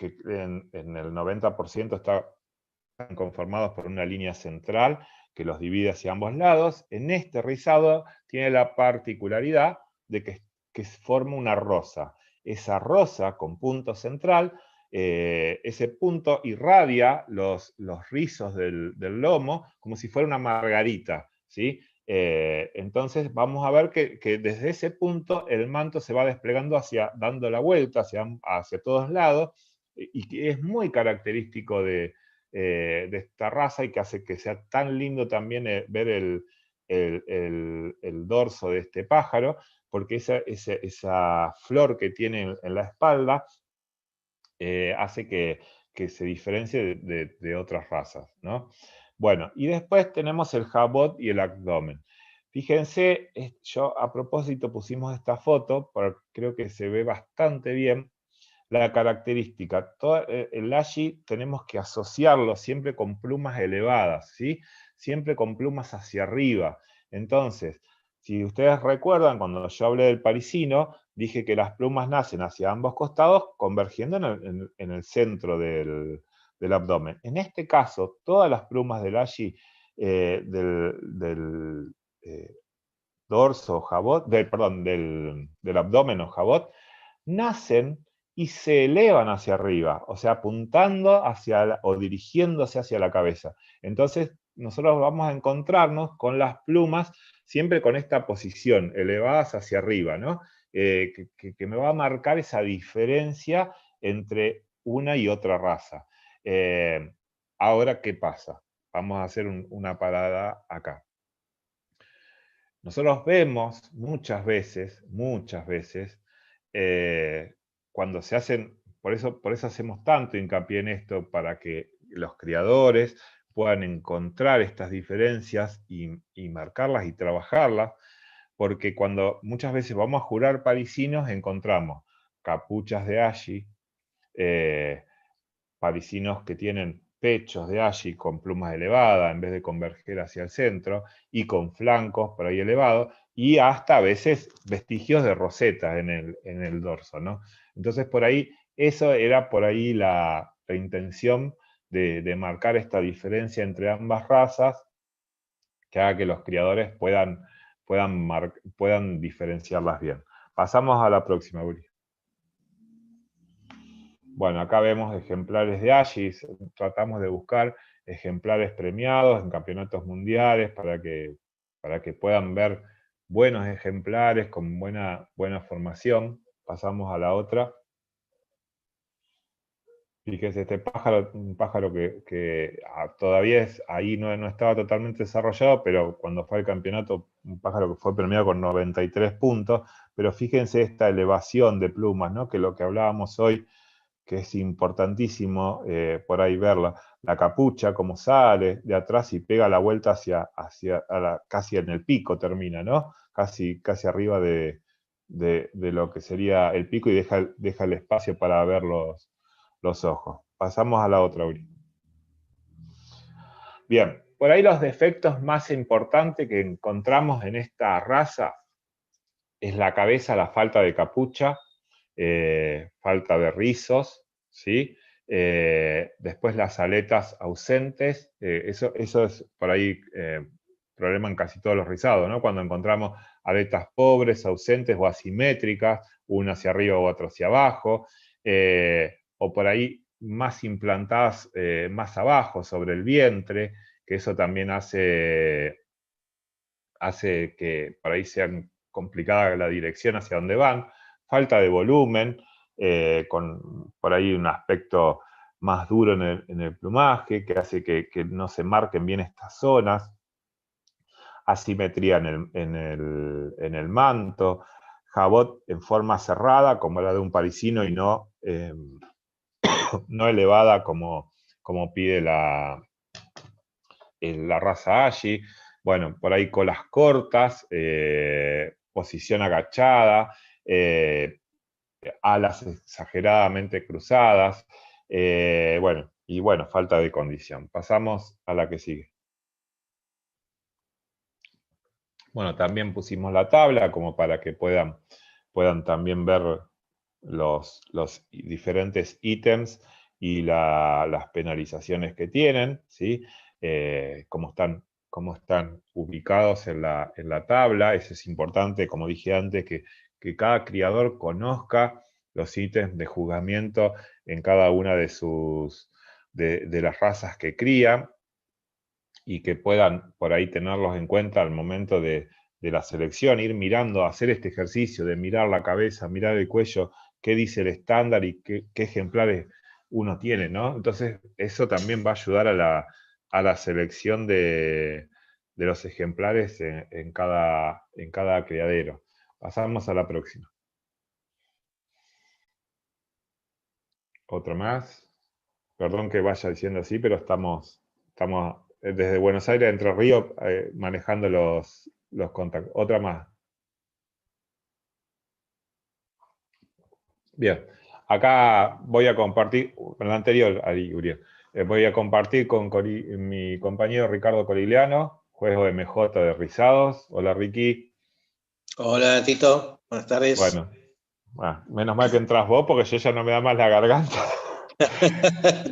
en el 90% están conformados por una línea central que los divide hacia ambos lados, en este rizado tiene la particularidad de que forma una rosa. Esa rosa con punto central, ese punto irradia los rizos del lomo como si fuera una margarita, ¿sí? Entonces vamos a ver que desde ese punto el manto se va desplegando dando la vuelta hacia todos lados, y que es muy característico de esta raza y que hace que sea tan lindo también ver el dorso de este pájaro, porque esa flor que tiene en la espalda hace que se diferencie de otras razas, ¿no? Bueno, y después tenemos el jabot y el abdomen. Fíjense, yo a propósito pusimos esta foto, porque creo que se ve bastante bien la característica. El ashi tenemos que asociarlo siempre con plumas elevadas, ¿sí? Siempre con plumas hacia arriba. Entonces, si ustedes recuerdan, cuando yo hablé del parisino, dije que las plumas nacen hacia ambos costados, convergiendo en el centro del abdomen. En este caso, todas las plumas del ashi, del dorso jabot, del abdomen o jabot, nacen y se elevan hacia arriba, o sea, apuntando o dirigiéndose hacia la cabeza. Entonces, nosotros vamos a encontrarnos con las plumas siempre con esta posición, elevadas hacia arriba, ¿no? Que me va a marcar esa diferencia entre una y otra raza. Ahora, ¿qué pasa? Vamos a hacer una parada acá. Nosotros vemos muchas veces, cuando se hacen, por eso hacemos tanto hincapié en esto, para que los criadores puedan encontrar estas diferencias y marcarlas y trabajarlas, porque cuando muchas veces vamos a jurar parisinos, encontramos capuchas de ashi, parisinos que tienen pechos de ashi con plumas elevadas en vez de converger hacia el centro, y con flancos por ahí elevados, y hasta a veces vestigios de roseta en el dorso, ¿no? Entonces por ahí, eso era por ahí la intención de marcar esta diferencia entre ambas razas, que haga que los criadores puedan diferenciarlas bien. Pasamos a la próxima, Uri. Bueno, acá vemos ejemplares de ashi, tratamos de buscar ejemplares premiados en campeonatos mundiales para que puedan ver buenos ejemplares con buena formación. Pasamos a la otra. Fíjense, este pájaro, un pájaro que todavía ahí no estaba totalmente desarrollado, pero cuando fue al campeonato, un pájaro que fue premiado con 93 puntos, pero fíjense esta elevación de plumas, ¿no? Que lo que hablábamos hoy, que es importantísimo por ahí verla, la capucha, como sale de atrás y pega la vuelta casi en el pico termina, ¿no? Casi arriba de lo que sería el pico, y deja el espacio para ver los ojos. Pasamos a la otra, Uri. Bien, por ahí los defectos más importantes que encontramos en esta raza es la cabeza, la falta de capucha, falta de rizos, ¿sí? Después las aletas ausentes, eso es por ahí problema en casi todos los rizados, ¿no? Cuando encontramos aletas pobres, ausentes o asimétricas, una hacia arriba u otra hacia abajo, o por ahí más implantadas más abajo, sobre el vientre, que eso también hace que por ahí sea complicada la dirección hacia donde van. Falta de volumen, con por ahí un aspecto más duro en el plumaje, que hace que no se marquen bien estas zonas. Asimetría en el manto, jabot en forma cerrada, como la de un parisino, y no, no elevada como pide la raza Ashi. Bueno, por ahí colas cortas, posición agachada, alas exageradamente cruzadas, bueno, falta de condición. Pasamos a la que sigue. Bueno, también pusimos la tabla como para que puedan también ver los diferentes ítems y las penalizaciones que tienen, ¿sí? Cómo están ubicados en la tabla. Eso es importante, como dije antes, que cada criador conozca los ítems de juzgamiento en cada una de las razas que cría, y que puedan por ahí tenerlos en cuenta al momento de la selección, ir mirando, hacer este ejercicio de mirar la cabeza, mirar el cuello, qué dice el estándar y qué ejemplares uno tiene, ¿no? Entonces, eso también va a ayudar a la selección de los ejemplares en cada criadero. Pasamos a la próxima. Otra más. Perdón que vaya diciendo así, pero estamos desde Buenos Aires a Entre Ríos manejando los contactos. Otra más. Bien. Acá voy a compartir, en la anterior, Ari Uriel, voy a compartir con mi compañero Ricardo Corigliano, juez OMJ de Rizados. Hola, Ricky. Hola, Tito. Buenas tardes. Bueno, menos mal que entras vos, porque yo ya no me da más la garganta.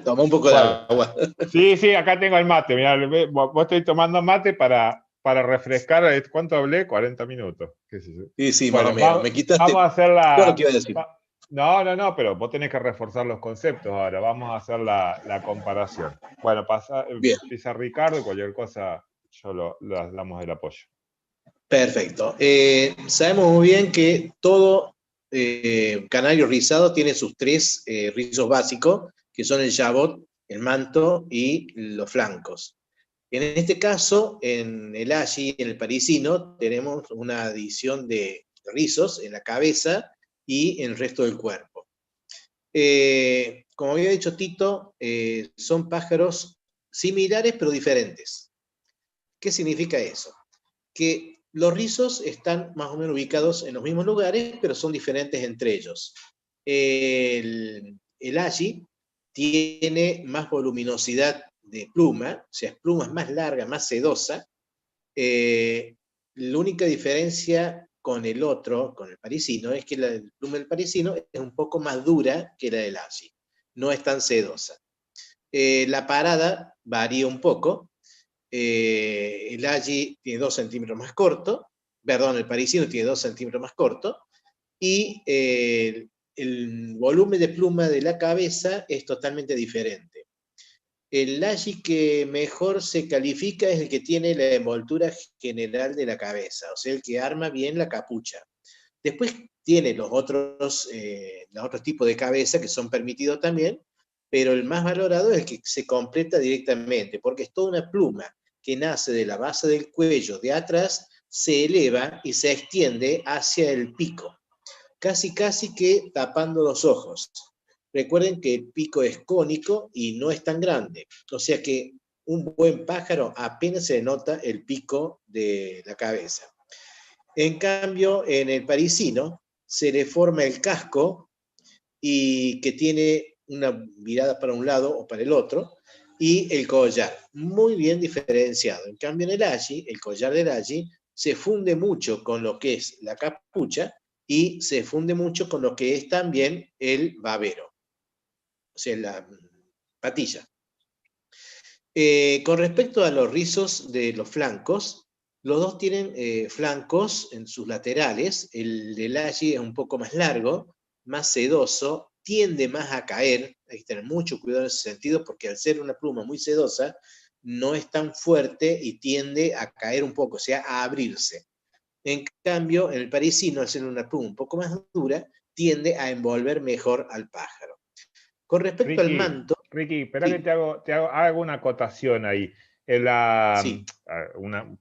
Toma un poco de agua. Sí, acá tengo el mate. Mirá, vos estoy tomando mate para refrescar. ¿Cuánto hablé? 40 minutos. ¿Qué sé yo? Sí, Bueno, más o menos. Me quitaste vamos a hacer todo lo que iba a decir. No, pero vos tenés que reforzar los conceptos ahora. Vamos a hacer la comparación. Bueno, empieza Ricardo y cualquier cosa le damos el apoyo. Perfecto. Sabemos muy bien que todo canario rizado tiene sus tres rizos básicos, que son el jabot, el manto y los flancos. En este caso, en el ashi, en el parisino, tenemos una adición de rizos en la cabeza y en el resto del cuerpo. Como había dicho Tito, son pájaros similares pero diferentes. ¿Qué significa eso? Que los rizos están más o menos ubicados en los mismos lugares, pero son diferentes entre ellos. El ashi tiene más voluminosidad de pluma, o sea, pluma es más larga, más sedosa. La única diferencia con el otro, con el parisino, es que la pluma del parisino es un poco más dura que la del ashi, no es tan sedosa. La parada varía un poco. El ashi tiene 2 centímetros más corto, perdón, el parisino tiene 2 centímetros más corto, y el volumen de pluma de la cabeza es totalmente diferente. El ashi que mejor se califica es el que tiene la envoltura general de la cabeza, o sea, el que arma bien la capucha. Después tiene los otros tipos de cabeza que son permitidos también, pero el más valorado es el que se completa directamente, porque es toda una pluma que nace de la base del cuello de atrás, se eleva y se extiende hacia el pico, casi que tapando los ojos. Recuerden que el pico es cónico y no es tan grande, o sea que un buen pájaro apenas se nota el pico de la cabeza. En cambio, en el parisino se le forma el casco y que tiene una mirada para un lado o para el otro, y el collar, muy bien diferenciado. En cambio, en el ashi, el collar del ashi se funde mucho con lo que es la capucha y se funde mucho con lo que es también el babero, o sea, la patilla. Con respecto a los rizos de los flancos, los dos tienen flancos en sus laterales. El del ashi es un poco más largo, más sedoso, tiende más a caer. Hay que tener mucho cuidado en ese sentido porque al ser una pluma muy sedosa, no es tan fuerte y tiende a caer un poco, o sea, a abrirse. En cambio, en el parisino, al ser una pluma un poco más dura, tiende a envolver mejor al pájaro. Con respecto al manto... Ricky, espera, sí, que hago una acotación ahí. Sí.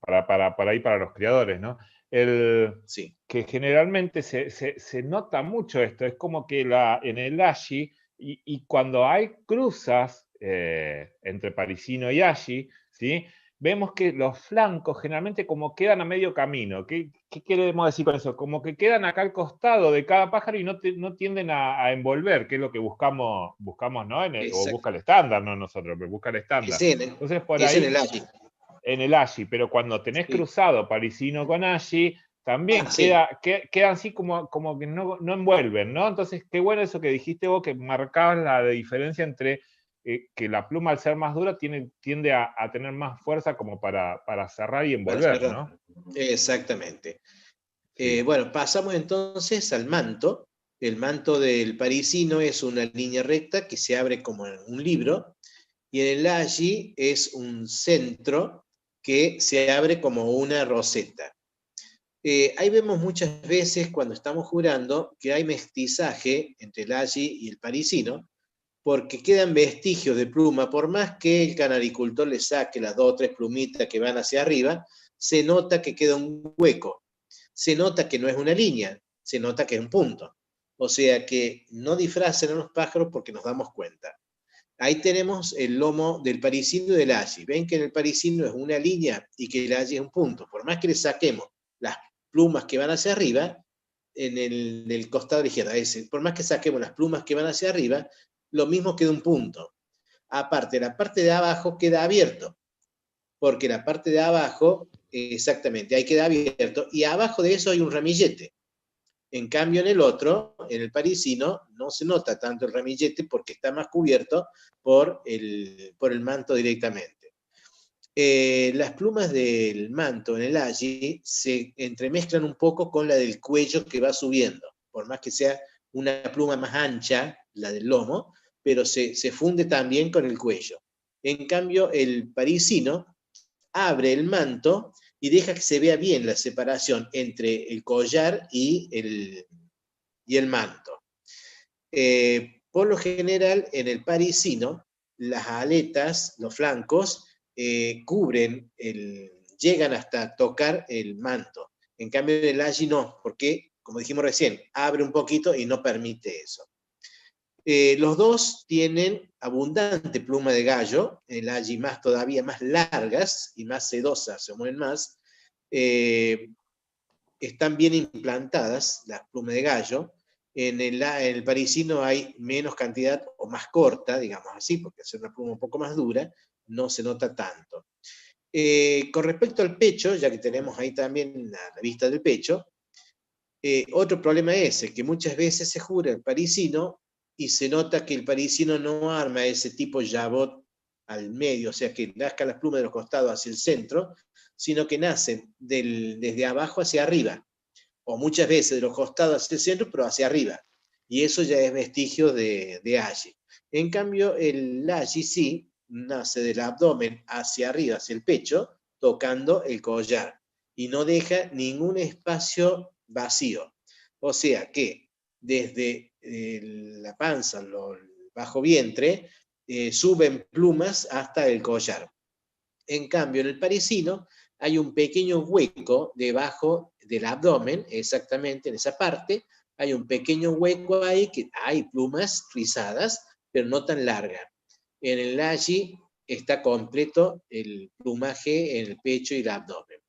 Para los criadores, ¿no? Sí. que generalmente se nota mucho esto, es como que en el Aji, y cuando hay cruzas entre parisino y Aji, ¿sí? Vemos que los flancos generalmente como quedan a medio camino. ¿Qué queremos decir con eso? Como que quedan acá al costado de cada pájaro y no tienden a envolver, que es lo que buscamos, ¿no? O busca el estándar, no nosotros, pero busca el estándar. Entonces por es en ahí, el Aji. en el Aji, pero cuando tenés cruzado parisino con Aji, también quedan así como que no envuelven, ¿no? Entonces, qué bueno eso que dijiste vos, que marcabas la diferencia entre que la pluma, al ser más dura, tiende a tener más fuerza como para cerrar y envolver, ¿no? Exactamente. Sí. Bueno, pasamos entonces al manto. El manto del parisino es una línea recta que se abre como en un libro, y en el Aji es un centro que se abre como una roseta. Ahí vemos muchas veces cuando estamos jurando que hay mestizaje entre el Aji y el parisino, porque quedan vestigios de pluma, por más que el canaricultor le saque las 2 o 3 plumitas que van hacia arriba, se nota que queda un hueco, se nota que no es una línea, se nota que es un punto. O sea que no disfracen a los pájaros porque nos damos cuenta. Ahí tenemos el lomo del parisino y del Aji. Ven que en el parisino es una línea y que el Aji es un punto. Por más que le saquemos las plumas que van hacia arriba, en el costado de la izquierda, por más que saquemos las plumas que van hacia arriba, lo mismo queda un punto. Aparte, la parte de abajo queda abierto, porque la parte de abajo, exactamente, ahí queda abierto, y abajo de eso hay un ramillete. En cambio, en el otro, en el parisino, no se nota tanto el ramillete porque está más cubierto por el manto directamente. Las plumas del manto en el Aji se entremezclan un poco con la del cuello que va subiendo, por más que sea una pluma más ancha, la del lomo, pero se funde también con el cuello. En cambio, el parisino abre el manto y deja que se vea bien la separación entre el collar y el manto. Por lo general, en el parisino, las aletas, los flancos, llegan hasta tocar el manto. En cambio, en el Aji no, porque, como dijimos recién, abre un poquito y no permite eso. Los dos tienen abundante pluma de gallo, el Aji más todavía más largas y más sedosas, se mueven más. Están bien implantadas las plumas de gallo. En el parisino hay menos cantidad o más corta, digamos así, porque es una pluma un poco más dura, no se nota tanto. Con respecto al pecho, ya que tenemos ahí también la vista del pecho, otro problema es el que muchas veces se jura el parisino y se nota que el parisino no arma ese tipo jabot al medio, o sea, que nazca las plumas de los costados hacia el centro, sino que nacen desde abajo hacia arriba, o muchas veces de los costados hacia el centro, pero hacia arriba. Y eso ya es vestigio de Aji. En cambio, el Aji sí nace del abdomen hacia arriba, hacia el pecho, tocando el collar, y no deja ningún espacio vacío. O sea que desde la panza, el bajo vientre, suben plumas hasta el collar. En cambio, en el parisino hay un pequeño hueco debajo del abdomen, exactamente en esa parte, hay un pequeño hueco ahí que hay plumas rizadas, pero no tan largas. En el Aji está completo el plumaje en el pecho y el abdomen.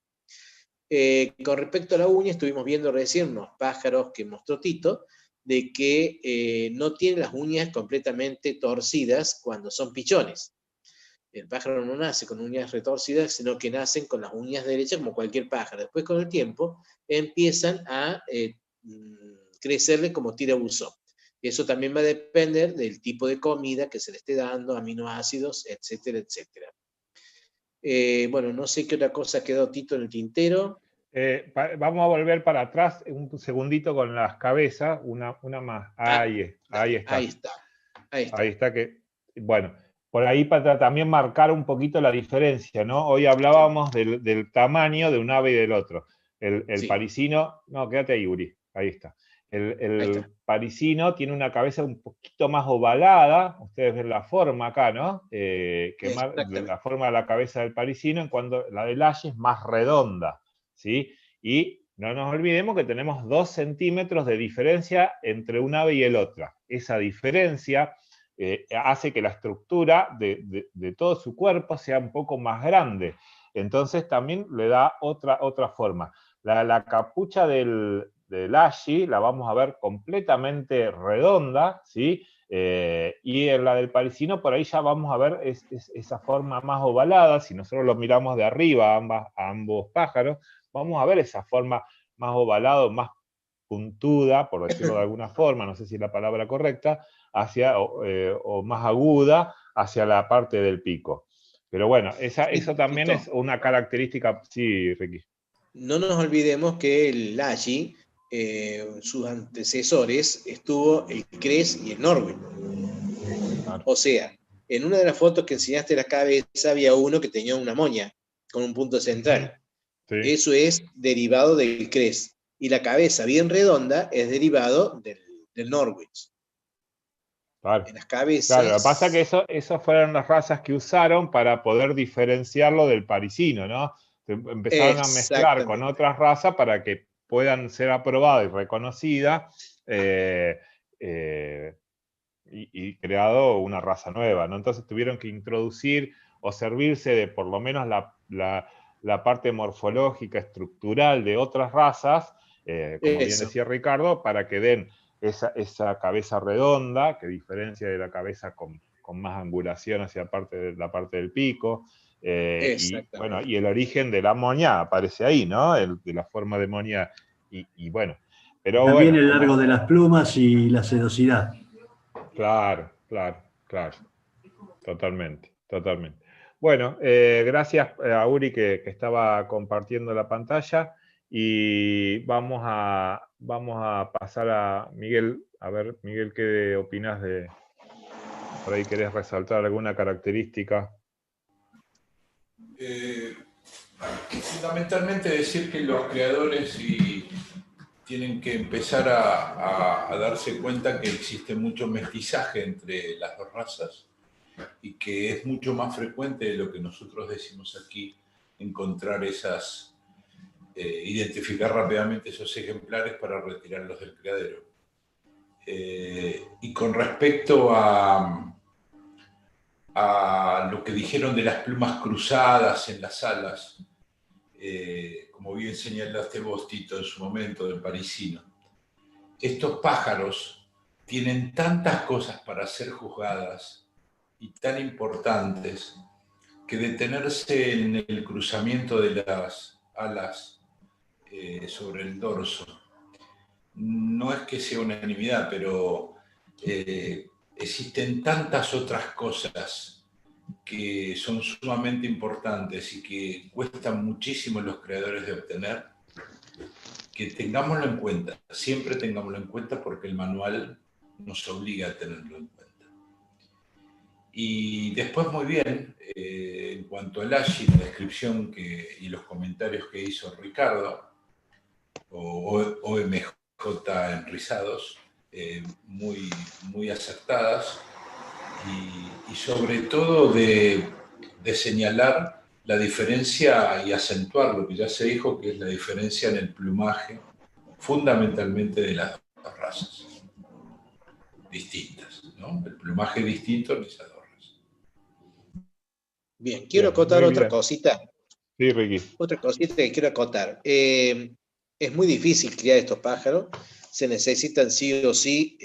Con respecto a la uña, estuvimos viendo recién unos pájaros que mostró Tito, de que no tienen las uñas completamente torcidas cuando son pichones. El pájaro no nace con uñas retorcidas, sino que nacen con las uñas derechas como cualquier pájaro. Después, con el tiempo, empiezan a crecerle como tirabuzón. Eso también va a depender del tipo de comida que se le esté dando, aminoácidos, etcétera, etcétera. Bueno, no sé qué otra cosa quedó, Tito, en el tintero. Vamos a volver para atrás un segundito con las cabezas, una más. Ahí está. Ahí está que, bueno, por ahí para también marcar un poquito la diferencia, ¿no? Hoy hablábamos del tamaño de un ave y del otro. El parisino, no, quédate ahí, Uri, ahí está. El parisino tiene una cabeza un poquito más ovalada, ustedes ven la forma acá, ¿no? La forma de la cabeza del parisino, en cuanto la del Aji es más redonda, ¿sí? Y No nos olvidemos que tenemos 2 centímetros de diferencia entre un ave y el otro. Esa diferencia hace que la estructura de todo su cuerpo sea un poco más grande. Entonces también le da otra forma. La capucha del ashi la vamos a ver completamente redonda, ¿sí? Y en la del parisino por ahí ya vamos a ver esa forma más ovalada. Si nosotros lo miramos de arriba a ambos pájaros, vamos a ver esa forma más ovalada, más puntuda, por decirlo de alguna forma, no sé si es la palabra correcta, o más aguda hacia la parte del pico. Pero bueno, eso también es una característica. Sí, Ricky. No nos olvidemos que el ashi, sus antecesores, estuvo el cres y el norwich. Claro. O sea, en una de las fotos que enseñaste la cabeza había uno que tenía una moña con un punto central. Sí. Eso es derivado del cres. Y la cabeza bien redonda es derivado del norwich. Claro. En las cabezas. Claro, lo que pasa es que esas fueron las razas que usaron para poder diferenciarlo del parisino, ¿no? Empezaron a mezclar con otras razas para que puedan ser aprobadas y reconocidas y creado una raza nueva, ¿no? Entonces tuvieron que introducir o servirse de por lo menos la parte morfológica, estructural de otras razas, como bien decía Ricardo, para que den esa cabeza redonda, que diferencia de la cabeza con más angulación hacia la parte del pico, y el origen de la moña aparece ahí, ¿no? De la forma de moña, y bueno. Pero también el largo de las plumas y la sedosidad. Claro. Totalmente. Bueno, gracias a Uri que estaba compartiendo la pantalla, y vamos a pasar a Miguel. A ver, Miguel, ¿qué opinas de...? Por ahí querés resaltar alguna característica. Fundamentalmente decir que los creadores tienen que empezar a darse cuenta que existe mucho mestizaje entre las dos razas y que es mucho más frecuente de lo que nosotros decimos aquí encontrar identificar rápidamente esos ejemplares para retirarlos del criadero. Y con respecto a lo que dijeron de las plumas cruzadas en las alas, como bien señalaste vos, Tito, en su momento, del parisino, estos pájaros tienen tantas cosas para ser juzgadas y tan importantes que detenerse en el cruzamiento de las alas sobre el dorso no es que sea unanimidad, pero existen tantas otras cosas que son sumamente importantes y que cuestan muchísimo los creadores de obtener, que tengámoslo en cuenta, siempre tengámoslo en cuenta, porque el manual nos obliga a tenerlo en cuenta. Y después, muy bien, en cuanto al ashi, la descripción y los comentarios que hizo Ricardo, o OMJ enrizados, muy acertadas, y sobre todo de señalar la diferencia y acentuar lo que ya se dijo, que es la diferencia en el plumaje, fundamentalmente de las dos razas distintas, ¿no? El plumaje distinto en esas dos razas. Bien, quiero acotar otra cosita. Sí, Ricky. Otra cosita que quiero acotar. Es muy difícil criar estos pájaros. Se necesitan sí o sí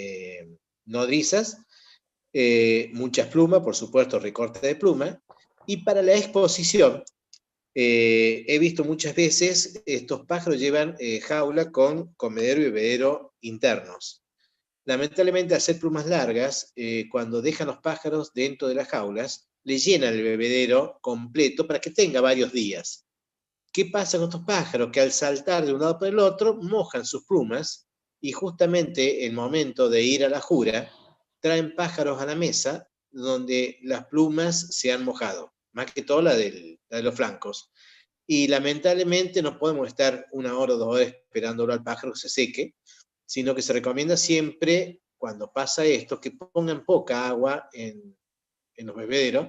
nodrizas, muchas plumas, por supuesto, recorte de pluma. Y para la exposición, he visto muchas veces estos pájaros llevan jaula con comedero y bebedero internos. Lamentablemente, al ser plumas largas, cuando dejan los pájaros dentro de las jaulas, le llenan el bebedero completo para que tenga varios días. ¿Qué pasa con estos pájaros? Que al saltar de un lado para el otro, mojan sus plumas, y justamente el momento de ir a la jura, traen pájaros a la mesa donde las plumas se han mojado, más que todo la de los flancos. Y lamentablemente no podemos estar 1 hora o 2 horas esperándolo al pájaro que se seque, sino que se recomienda siempre, cuando pasa esto, que pongan poca agua en los bebederos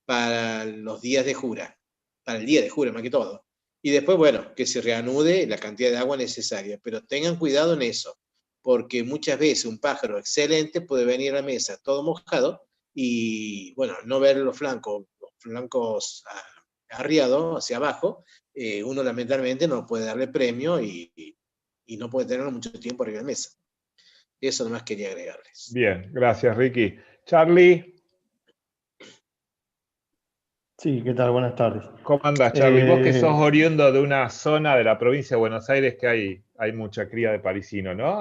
para los días de jura, para el día de jura más que todo. Y después, bueno, que se reanude la cantidad de agua necesaria, pero tengan cuidado en eso, porque muchas veces un pájaro excelente puede venir a la mesa todo mojado y, bueno, no ver los flancos arriados hacia abajo, uno lamentablemente no puede darle premio y no puede tenerlo mucho tiempo arriba de la mesa. Eso nomás quería agregarles. Bien, gracias, Ricky. Charlie. Sí, ¿qué tal? Buenas tardes. ¿Cómo andas, Charlie? Vos que sos oriundo de una zona de la provincia de Buenos Aires que hay mucha cría de parisino, ¿no?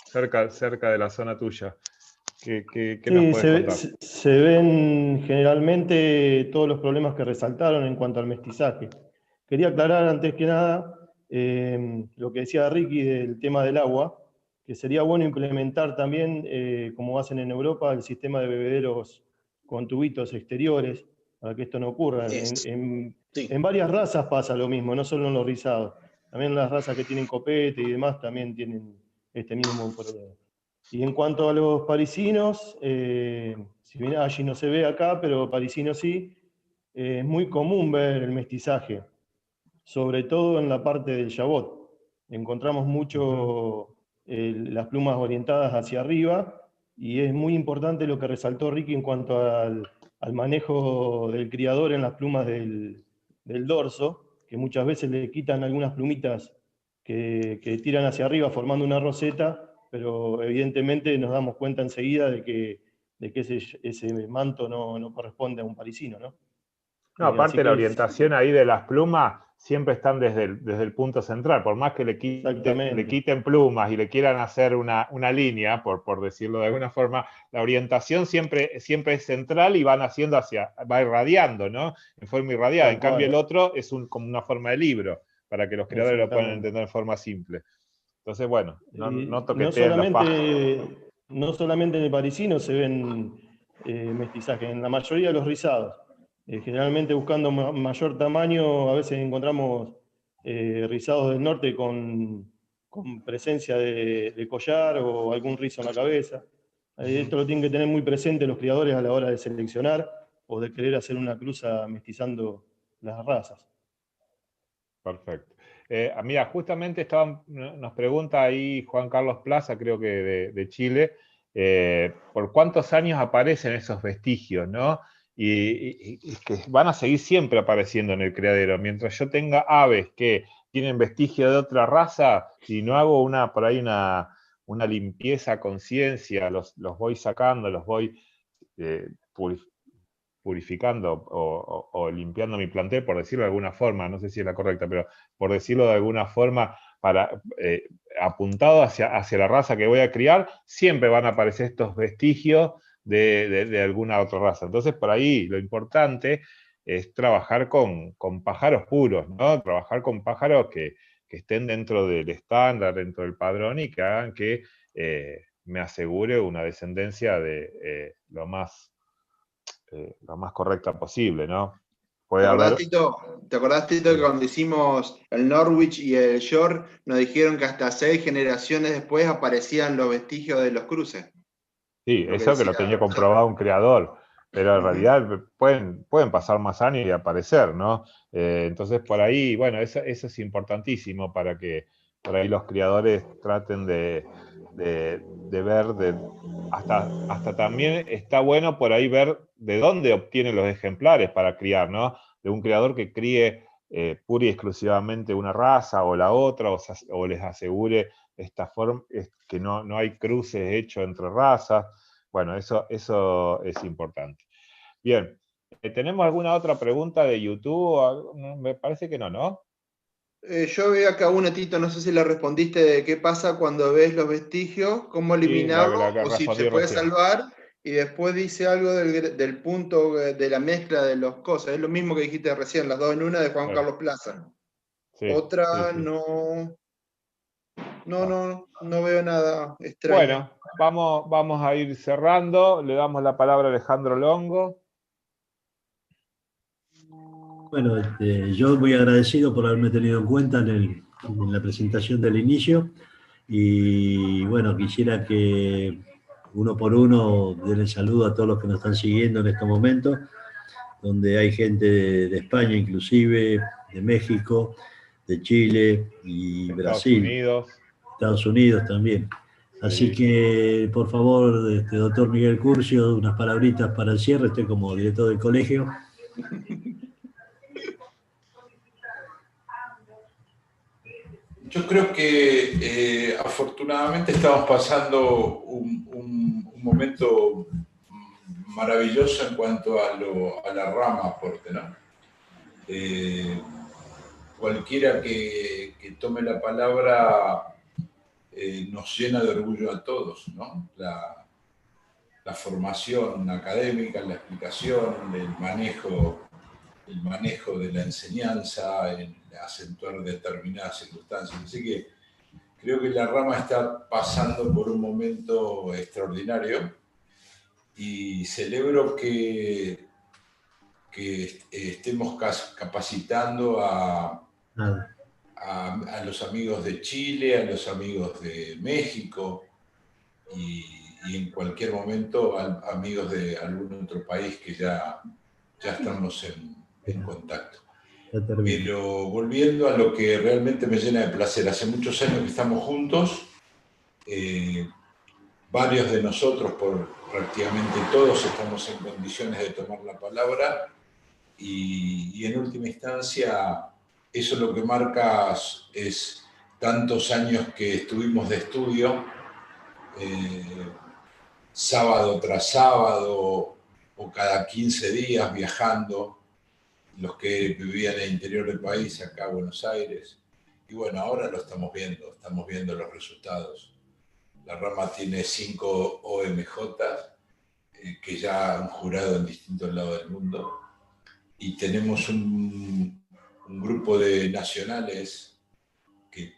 Cerca de la zona tuya. ¿Qué nos puedes contar? Se ven generalmente todos los problemas que resaltaron en cuanto al mestizaje. Quería aclarar antes que nada lo que decía Ricky del tema del agua, que sería bueno implementar también, como hacen en Europa, el sistema de bebederos con tubitos exteriores, para que esto no ocurra. En varias razas pasa lo mismo, no solo en los rizados. También las razas que tienen copete y demás también tienen este mismo problema. Y en cuanto a los parisinos, si bien allí no se ve acá, pero parisinos sí, es muy común ver el mestizaje, sobre todo en la parte del jabot. Encontramos mucho las plumas orientadas hacia arriba, y es muy importante lo que resaltó Ricky en cuanto al manejo del criador en las plumas del dorso, que muchas veces le quitan algunas plumitas que tiran hacia arriba formando una roseta, pero evidentemente nos damos cuenta enseguida de que ese manto no corresponde a un parisino, ¿no? No, aparte la orientación ahí de las plumas siempre están desde el punto central, por más que le quiten plumas y le quieran hacer una línea, por decirlo de alguna forma, la orientación siempre es central y va irradiando, ¿no? En forma irradiada. En cambio el otro es como una forma de libro, para que los creadores lo puedan entender de forma simple. Entonces, bueno, no toqueteen los pájaros. No solamente en el parisino se ven mestizajes, en la mayoría de los rizados. Generalmente buscando mayor tamaño, a veces encontramos rizados del norte con presencia de collar o algún rizo en la cabeza. Esto lo tienen que tener muy presente los criadores a la hora de seleccionar o de querer hacer una cruza mestizando las razas. Perfecto. Mira, justamente nos pregunta ahí Juan Carlos Plaza, creo que de Chile, ¿por cuántos años aparecen esos vestigios, ¿no? Y que van a seguir siempre apareciendo en el criadero. Mientras yo tenga aves que tienen vestigio de otra raza, si no hago por ahí una limpieza a conciencia, los voy sacando, los voy purificando o limpiando mi plantel, por decirlo de alguna forma, no sé si es la correcta, pero por decirlo de alguna forma, apuntado hacia la raza que voy a criar, siempre van a aparecer estos vestigios de alguna otra raza. Entonces, por ahí lo importante es trabajar con pájaros puros, ¿no? Trabajar con pájaros que estén dentro del estándar, dentro del padrón y que hagan que me asegure una descendencia de lo más correcta posible, ¿no? ¿Te acordás, Tito, que cuando hicimos el Norwich y el York, nos dijeron que hasta 6 generaciones después aparecían los vestigios de los cruces? Sí, eso que lo tenía comprobado un criador, pero en realidad pueden pasar más años y aparecer, ¿no? Entonces, por ahí, bueno, eso es importantísimo para que por ahí los criadores traten de ver, hasta también está bueno por ahí ver de dónde obtienen los ejemplares para criar, ¿no? De un criador que críe pura y exclusivamente una raza o la otra, o les asegure esta forma, que no hay cruces hechos entre razas. Bueno, eso es importante. Bien, ¿tenemos alguna otra pregunta de YouTube? Me parece que no, ¿no? Yo veo acá una, Tito, no sé si la respondiste, de qué pasa cuando ves los vestigios, cómo eliminarlo, o si se puede salvar, y después dice algo del punto de la mezcla de las cosas. Es lo mismo que dijiste recién, las dos en una de Juan Carlos Plaza. Sí, otra sí. No veo nada extraño. Bueno, vamos a ir cerrando. Le damos la palabra a Alejandro Longo. Bueno, yo muy agradecido por haberme tenido en cuenta en la presentación del inicio, y bueno, quisiera que uno por uno den el saludo a todos los que nos están siguiendo en estos momentos. donde hay gente de España inclusive, de México, de Chile y Brasil. Estados Unidos también. Así Sí. que, por favor, doctor Miguel Curcio, unas palabritas para el cierre, estoy como director del colegio. Yo creo que afortunadamente estamos pasando un momento maravilloso en cuanto a la rama aporte, ¿no? Cualquiera que tome la palabra nos llena de orgullo a todos, ¿no? La formación académica, la explicación, el manejo de la enseñanza, el acentuar determinadas circunstancias. Así que creo que la rama está pasando por un momento extraordinario y celebro que estemos capacitando a los amigos de Chile, a los amigos de México y en cualquier momento a amigos de algún otro país que ya estamos en contacto. Pero volviendo a lo que realmente me llena de placer, hace muchos años que estamos juntos, varios de nosotros, prácticamente todos, estamos en condiciones de tomar la palabra y en última instancia eso lo que marca es tantos años que estuvimos de estudio, sábado tras sábado o cada 15 días viajando, los que vivían en el interior del país, acá a Buenos Aires. Y bueno, ahora lo estamos viendo los resultados. La rama tiene 5 OMJ que ya han jurado en distintos lados del mundo. Y tenemos un grupo de nacionales que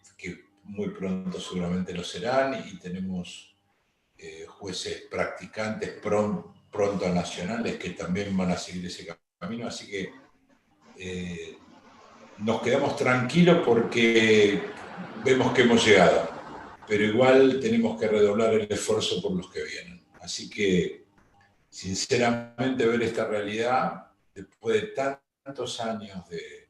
muy pronto seguramente lo serán, y tenemos jueces practicantes pronto nacionales que también van a seguir ese camino. Así que nos quedamos tranquilos porque vemos que hemos llegado, pero igual tenemos que redoblar el esfuerzo por los que vienen. Así que, sinceramente, ver esta realidad, después de tantos años de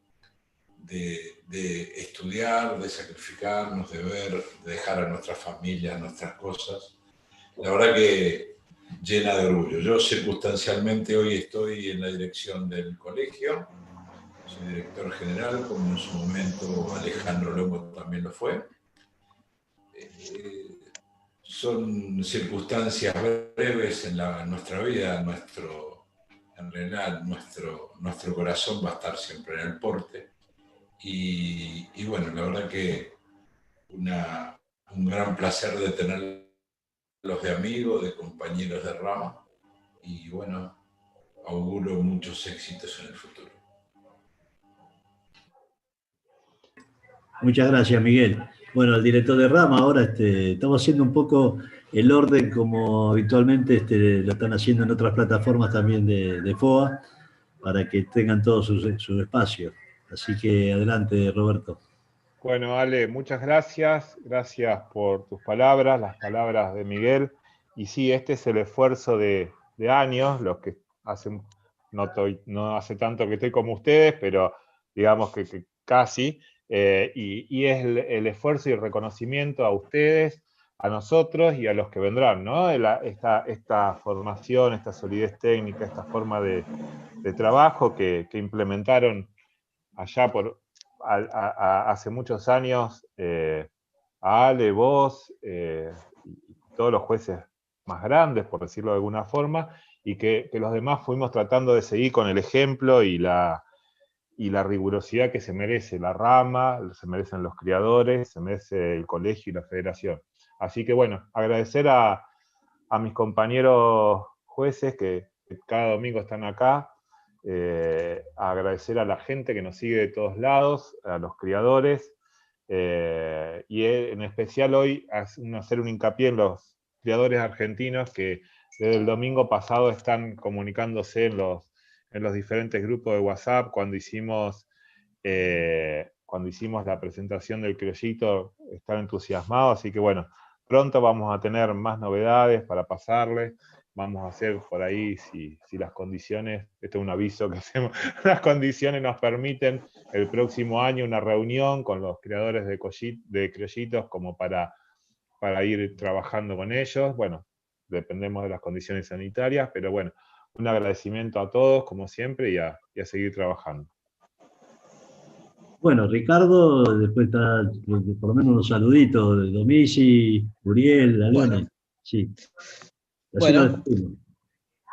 estudiar, de sacrificarnos, de dejar a nuestra familia, nuestras cosas, la verdad que llena de orgullo. Yo circunstancialmente hoy estoy en la dirección del colegio, soy director general, como en su momento Alejandro Longo también lo fue. Son circunstancias breves en nuestra vida, en realidad nuestro corazón va a estar siempre en el porte. Y bueno, la verdad que un gran placer de tenerlos de amigos, de compañeros de rama, y bueno, auguro muchos éxitos en el futuro. Muchas gracias, Miguel. Bueno, el director de rama, ahora estamos haciendo un poco el orden como habitualmente lo están haciendo en otras plataformas también de FOA, para que tengan todos sus espacios. Así que adelante, Roberto. Bueno, Ale, muchas gracias. Gracias por tus palabras, las palabras de Miguel. Y sí, este es el esfuerzo de años, los que no hace tanto que estoy como ustedes, pero digamos que casi. Y es el esfuerzo y el reconocimiento a ustedes, a nosotros y a los que vendrán, ¿no? Esta formación, esta solidez técnica, esta forma de trabajo que implementaron allá hace muchos años, a Ale, vos, y todos los jueces más grandes, por decirlo de alguna forma, y que los demás fuimos tratando de seguir con el ejemplo y la rigurosidad que se merece la rama, se merecen los criadores, se merece el colegio y la federación. Así que bueno, agradecer a mis compañeros jueces que cada domingo están acá, agradecer a la gente que nos sigue de todos lados, a los criadores, y en especial hoy hacer un hincapié en los criadores argentinos que desde el domingo pasado están comunicándose en los diferentes grupos de WhatsApp. Cuando hicimos la presentación del criollito, están entusiasmados, así que bueno, pronto vamos a tener más novedades para pasarles, vamos a hacer por ahí, si las condiciones, esto es un aviso que hacemos, las condiciones nos permiten, el próximo año una reunión con los creadores de criollitos como para ir trabajando con ellos. Bueno, dependemos de las condiciones sanitarias, pero bueno, un agradecimiento a todos, como siempre, y a seguir trabajando. Bueno, Ricardo, después está por lo menos unos saluditos de Domici, Uriel, Leone. Bueno. Sí.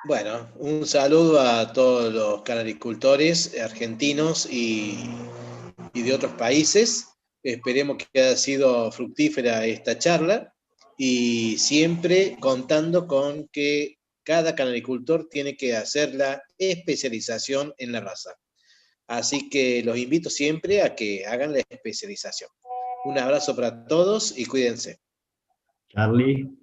Bueno, un saludo a todos los canaricultores argentinos y de otros países. Esperemos que haya sido fructífera esta charla y siempre contando con que cada canaricultor tiene que hacer la especialización en la raza. Así que los invito siempre a que hagan la especialización. Un abrazo para todos y cuídense. Charlie.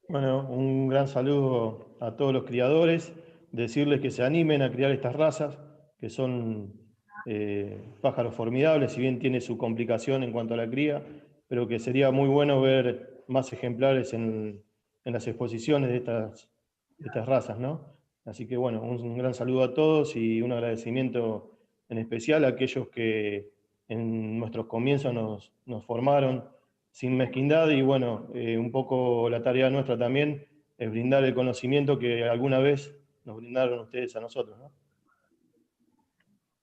Bueno, un gran saludo a todos los criadores, decirles que se animen a criar estas razas, que son pájaros formidables, si bien tiene su complicación en cuanto a la cría, pero que sería muy bueno ver más ejemplares en las exposiciones de estas razas, ¿no? Así que bueno, un gran saludo a todos y un agradecimiento en especial a aquellos que en nuestros comienzos nos formaron sin mezquindad y bueno, un poco la tarea nuestra también es brindar el conocimiento que alguna vez nos brindaron ustedes a nosotros, ¿no?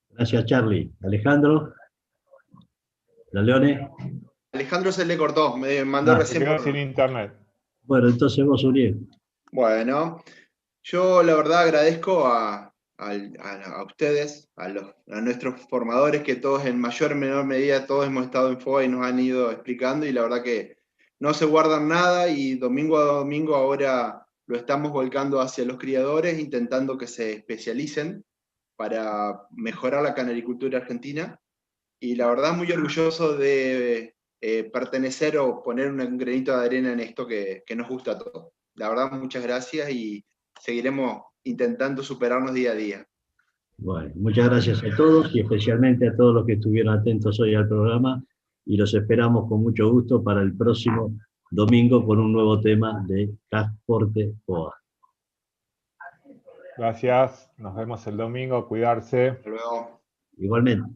Gracias, Charlie. Alejandro. Leone. Alejandro se le cortó, me mandó recién. Quedó sin internet. Bueno, entonces vos, Uriel. Bueno, yo la verdad agradezco a ustedes, a nuestros formadores, que todos en mayor o menor medida, todos hemos estado en FOA y nos han ido explicando, y la verdad que no se guardan nada, y domingo a domingo ahora lo estamos volcando hacia los criadores, intentando que se especialicen para mejorar la canaricultura argentina, y la verdad muy orgulloso de pertenecer o poner un granito de arena en esto que nos gusta a todos. La verdad, muchas gracias y seguiremos intentando superarnos día a día. Bueno, muchas gracias a todos y especialmente a todos los que estuvieron atentos hoy al programa, y los esperamos con mucho gusto para el próximo domingo con un nuevo tema de CAJporte FOA. Gracias, nos vemos el domingo, cuidarse. Hasta luego. Igualmente.